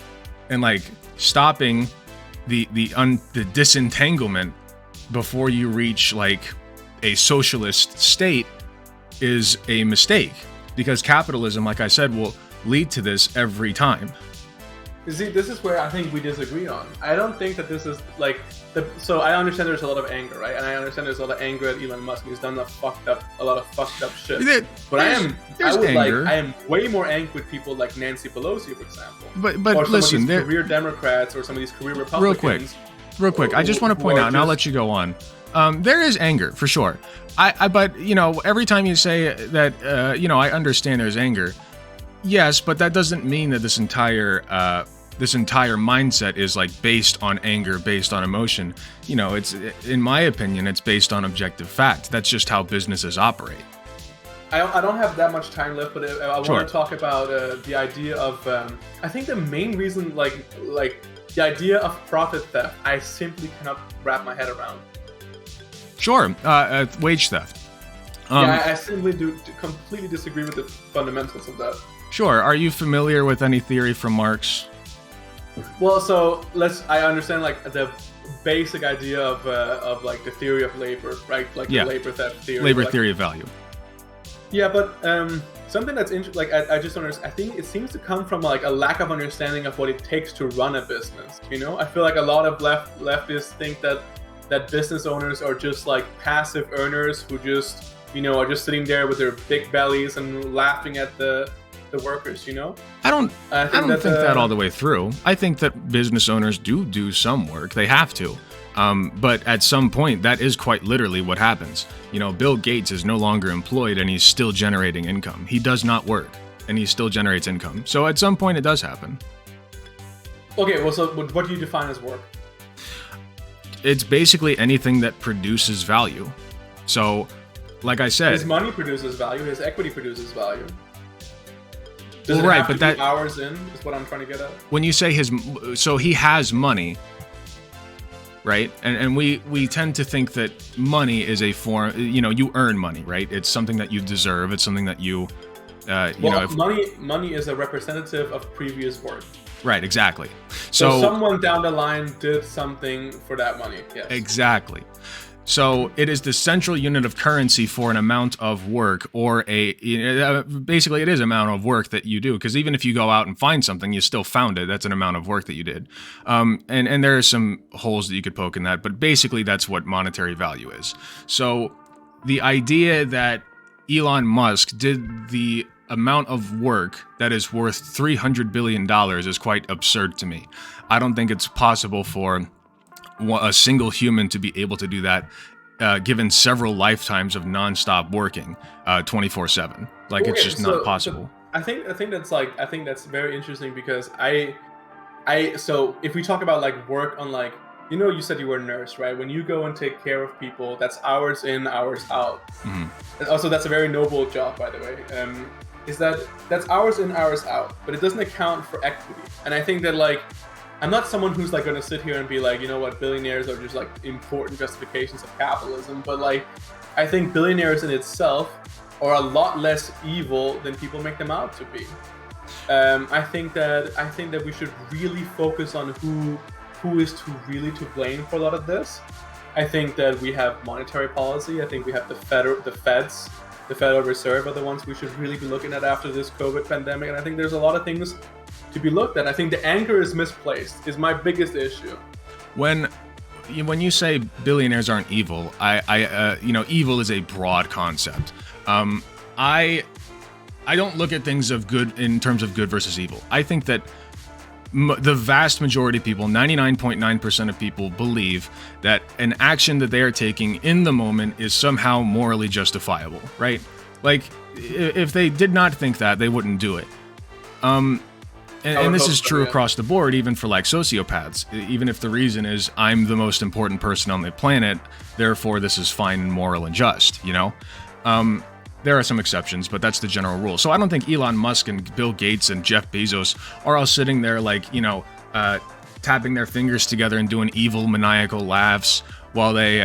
and, like, stopping the disentanglement before you reach, like, a socialist state is a mistake, because capitalism, like I said, will lead to this every time. You see, this is where I think we disagree on. I don't think that this is like so I understand there's a lot of anger, right? And I understand there's a lot of anger at Elon Musk. He's done a lot of fucked up shit. But I am way more angry with people like Nancy Pelosi, for example. But or some listen, of these career Democrats or some of these career Republicans. Real quick, I just want to point out, and I'll let you go on. There is anger for sure. But every time you say that, I understand there's anger. Yes, but that doesn't mean that this entire mindset is like based on anger, based on emotion. It's, in my opinion, it's based on objective fact. That's just how businesses operate. I don't have that much time left, but I want to talk about the idea of. I think the main reason, like the idea of profit theft, I simply cannot wrap my head around. Sure, wage theft. I simply do completely disagree with the fundamentals of that. Sure. Are you familiar with any theory from Marx? Well, so I understand like the basic idea of like the theory of labor, right? Like the labor theft theory. Labor theory of value. Yeah, but something that's interesting, like I just don't understand. I think it seems to come from like a lack of understanding of what it takes to run a business. I feel like a lot of leftists think that business owners are just like passive earners who just are just sitting there with their big bellies and laughing at the workers. I don't think that all the way through. I think that business owners do some work. They have to. But at some point, that is quite literally what happens. Bill Gates is no longer employed and he's still generating income. He does not work and he still generates income. So at some point, it does happen. Okay, well, so what do you define as work? It's basically anything that produces value. So, like I said... His money produces value, his equity produces value. Does it have to be hours in, is what I'm trying to get at? When you say so he has money, right? And we tend to think that money is a form, you earn money, right? It's something that you deserve. It's something that you, money is a representative of previous work. Right, exactly. So someone down the line did something for that money, yes. Exactly. So it is the central unit of currency for an amount of work, or basically it is amount of work that you do. Because even if you go out and find something, you still found it. That's an amount of work that you did. And there are some holes that you could poke in that, but basically that's what monetary value is. So the idea that Elon Musk did the amount of work that is worth $300 billion is quite absurd to me. I don't think it's possible for a single human to be able to do that, given several lifetimes of nonstop working, 24/7. Like, it's just not possible. So I think that's very interesting because so if we talk about like work on like, you said you were a nurse, right? When you go and take care of people, that's hours in, hours out. Mm-hmm. And also, that's a very noble job, by the way. That's hours in, hours out, but it doesn't account for equity. And I think that like, I'm not someone who's like going to sit here and be like, billionaires are just like important justifications of capitalism. But like, I think billionaires in itself are a lot less evil than people make them out to be. I think that we should really focus on who is really to blame for a lot of this. I think that we have monetary policy. I think we have the feds, the Federal Reserve are the ones we should really be looking at after this COVID pandemic. And I think there's a lot of things to be looked at. I think the anger is misplaced, is my biggest issue. When you say billionaires aren't evil, evil is a broad concept. I don't look at things of good in terms of good versus evil. I think that the vast majority of people, 99.9% of people, believe that an action that they are taking in the moment is somehow morally justifiable, right? Like, if they did not think that, they wouldn't do it. And this is true across the board, even for like sociopaths. Even if the reason is I'm the most important person on the planet, therefore this is fine and moral and just, There are some exceptions, but that's the general rule. So I don't think Elon Musk and Bill Gates and Jeff Bezos are all sitting there like, tapping their fingers together and doing evil, maniacal laughs while they,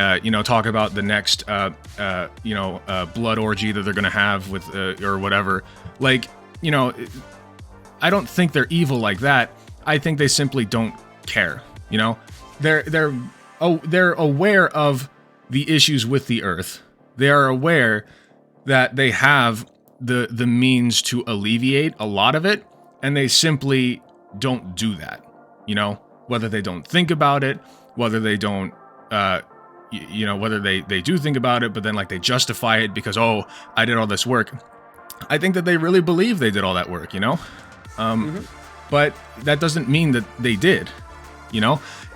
talk about the next, blood orgy that they're going to have with, or whatever. Like, I don't think they're evil like that. I think they simply don't care. They're aware of the issues with the earth. They are aware that they have the means to alleviate a lot of it, and they simply don't do that, whether they don't think about it, whether they don't, whether they do think about it, but then like they justify it because, oh, I did all this work. I think that they really believe they did all that work, but that doesn't mean that they did,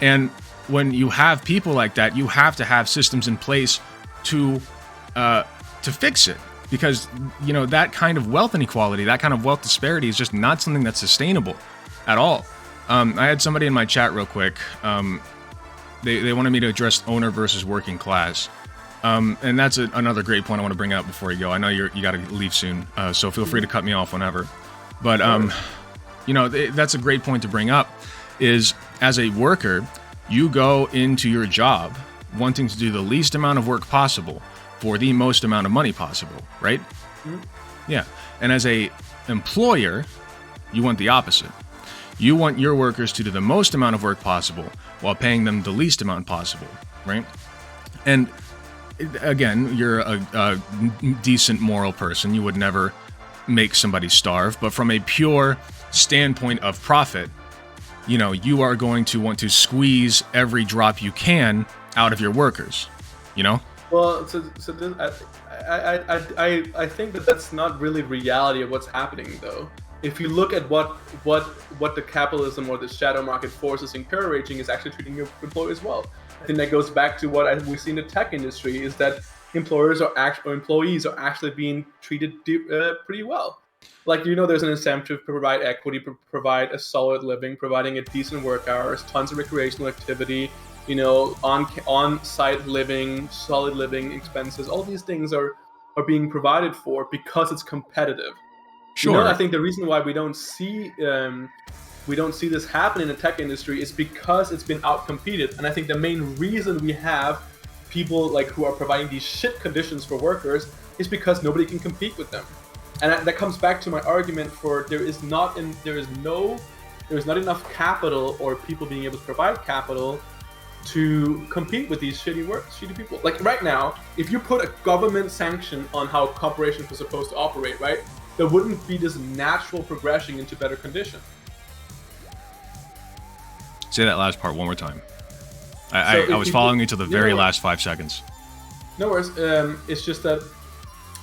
and when you have people like that, you have to have systems in place to fix it, because that kind of wealth inequality, that kind of wealth disparity is just not something that's sustainable at all. I had somebody in my chat real quick. They wanted me to address owner versus working class, and that's another great point I want to bring up before you go. I know you got to leave soon, so feel free to cut me off whenever. But that's a great point to bring up. Is as a worker, you go into your job wanting to do the least amount of work possible for the most amount of money possible, right? Mm-hmm. Yeah. And as a employer, you want the opposite. You want your workers to do the most amount of work possible while paying them the least amount possible, right? And again, you're a decent moral person. You would never make somebody starve. But from a pure standpoint of profit, you are going to want to squeeze every drop you can out of your workers, Well, so this, I think that's not really reality of what's happening, though. If you look at what the capitalism or the shadow market force is encouraging, is actually treating your employees well. I think that goes back to what we see in the tech industry, is that employees are actually being treated pretty well. Like, there's an incentive to provide equity, provide a solid living, providing a decent work hours, tons of recreational activity, on-site living, solid living expenses. All these things are being provided for because it's competitive. Sure. I think the reason why we don't see this happen in the tech industry is because it's been outcompeted. And I think the main reason we have people like who are providing these shit conditions for workers is because nobody can compete with them. And that comes back to my argument for there is not enough capital or people being able to provide capital to compete with these shitty people. Like right now, if you put a government sanction on how corporations are supposed to operate, right, there wouldn't be this natural progression into better condition. Say that last part one more time. I was following you to the very last 5 seconds. No worries. It's just that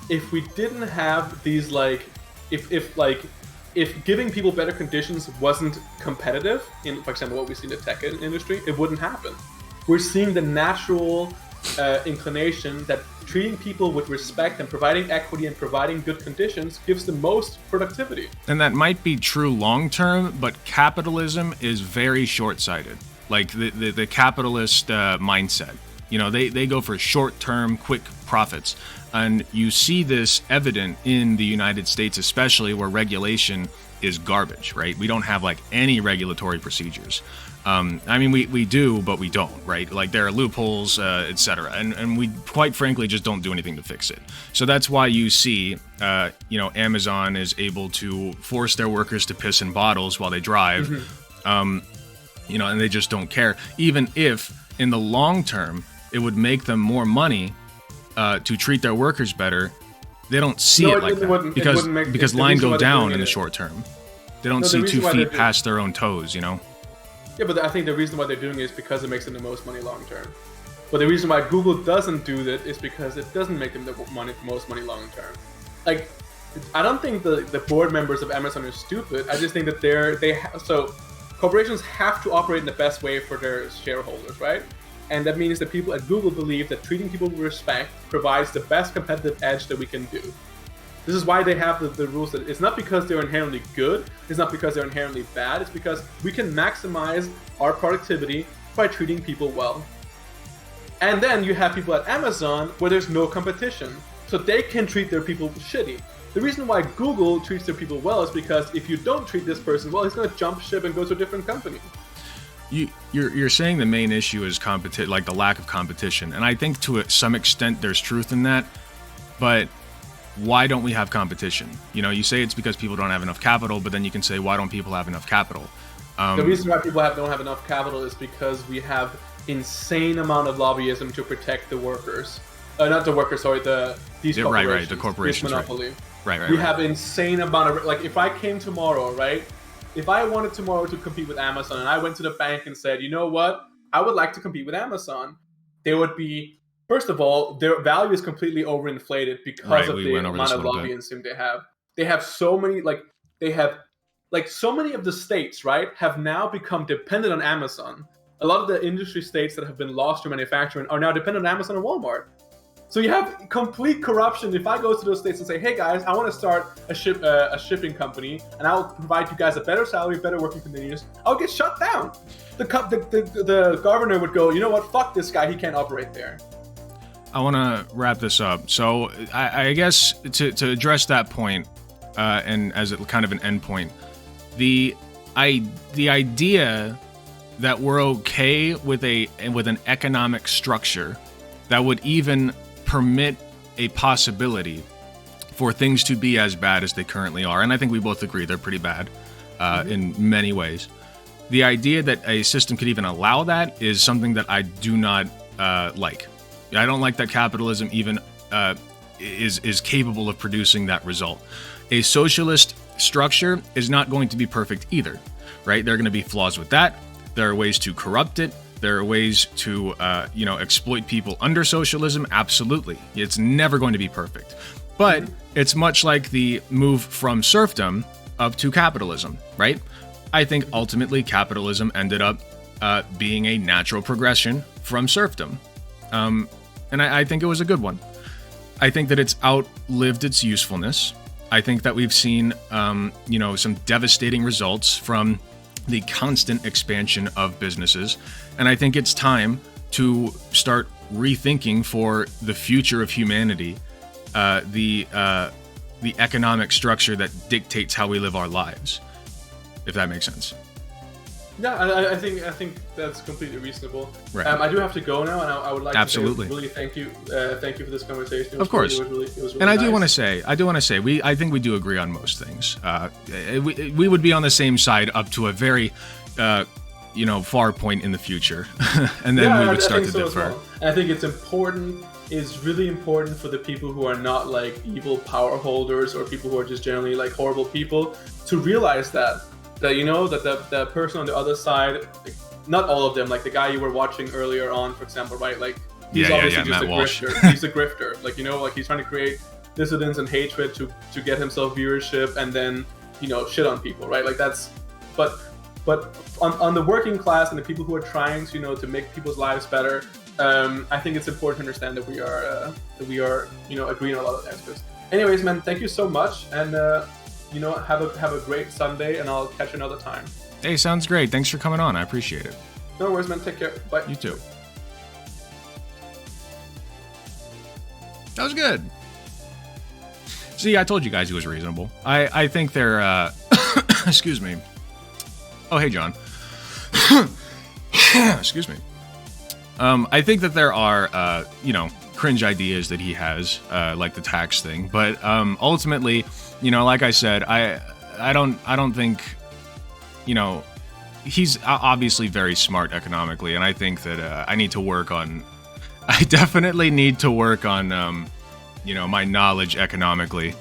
if we didn't have these, like, if giving people better conditions wasn't competitive, in, for example, what we see in the tech industry, it wouldn't happen. We're seeing the natural inclination that treating people with respect and providing equity and providing good conditions gives the most productivity. And that might be true long term, but capitalism is very short-sighted. Like the capitalist mindset. They go for short-term, quick profits. And you see this evident in the United States, especially where regulation is garbage, right? We don't have like any regulatory procedures. We do, but we don't, right? Like there are loopholes, etc. And we quite frankly just don't do anything to fix it. So that's why you see, Amazon is able to force their workers to piss in bottles while they drive, and they just don't care. Even if in the long term, it would make them more money to treat their workers better, they don't see it like that because line go down in the short term. They don't see 2 feet past their own toes, Yeah, but I think the reason why they're doing it is because it makes them the most money long term. But the reason why Google doesn't do that is because it doesn't make them the most money long term. Like, I don't think the board members of Amazon are stupid. I just think that so corporations have to operate in the best way for their shareholders, right? And that means that people at Google believe that treating people with respect provides the best competitive edge that we can do. This is why they have the rules. That it's not because they're inherently good, it's not because they're inherently bad, it's because we can maximize our productivity by treating people well. And then you have people at Amazon where there's no competition, so they can treat their people shitty. The reason why Google treats their people well is because if you don't treat this person well, he's going to jump ship and go to a different company. You're saying the main issue is like the lack of competition, and I think to some extent there's truth in that. But why don't we have competition? You say it's because people don't have enough capital, but then you can say, why don't people have enough capital? The reason why people don't have enough capital is because we have insane amount of lobbyism to protect the workers. Not the workers, sorry, these corporations. Right, the corporations. This monopoly. Right. We have insane amount of, like, if I came tomorrow, right, if I wanted tomorrow to compete with Amazon and I went to the bank and said, you know what, I would like to compete with Amazon, they would be, first of all, their value is completely overinflated because of the amount of lobbying they have. They have so many, so many of the states, right, have now become dependent on Amazon. A lot of the industry states that have been lost to manufacturing are now dependent on Amazon and Walmart. So you have complete corruption. If I go to those states and say, hey guys, I want to start a shipping company and I'll provide you guys a better salary, better working conditions, I'll get shut down. The governor would go, you know what, fuck this guy, he can't operate there. I want to wrap this up. So I guess to address that point, and as kind of an end point, the idea that we're okay with an economic structure that would even permit a possibility for things to be as bad as they currently are, and I think we both agree they're pretty bad in many ways. The idea that a system could even allow that is something that I do not like. I don't like that capitalism even is capable of producing that result. A socialist structure is not going to be perfect either, right? There are going to be flaws with that. There are ways to corrupt it. There are ways to, exploit people under socialism. Absolutely. It's never going to be perfect. But it's much like the move from serfdom up to capitalism, right? I think ultimately capitalism ended up being a natural progression from serfdom. And I think it was a good one. I think that it's outlived its usefulness. I think that we've seen, some devastating results from the constant expansion of businesses. And I think it's time to start rethinking for the future of humanity, the economic structure that dictates how we live our lives, if that makes sense. Yeah, I think that's completely reasonable. Right. I do have to go now, and I would like to really thank you for this conversation. Of course. It was really and I nice. do want to say, I think we do agree on most things. We would be on the same side up to a very, far point in the future, and then we would start to differ. Well. And I think it's really important for the people who are not like evil power holders or people who are just generally like horrible people to realize that the person on the other side, like, not all of them, like the guy you were watching earlier on, for example, right? Like he's obviously just Matt a Walsh. grifter. He's a grifter. Like, he's trying to create dissidence and hatred to get himself viewership and then, shit on people, right? Like that's, but on the working class and the people who are trying to, to make people's lives better, I think it's important to understand that we are agreeing on a lot of aspects. Anyways, man, thank you so much, and have a great Sunday, and I'll catch you another time. Hey, sounds great. Thanks for coming on. I appreciate it. No worries, man. Take care. Bye. You too. That was good. See, I told you guys he was reasonable. I think they're, excuse me. Oh, hey, John. Excuse me. I think that there are, cringe ideas that he has, like the tax thing. But ultimately, like I said, I don't think, he's obviously very smart economically, and I think that I definitely need to work on, my knowledge economically.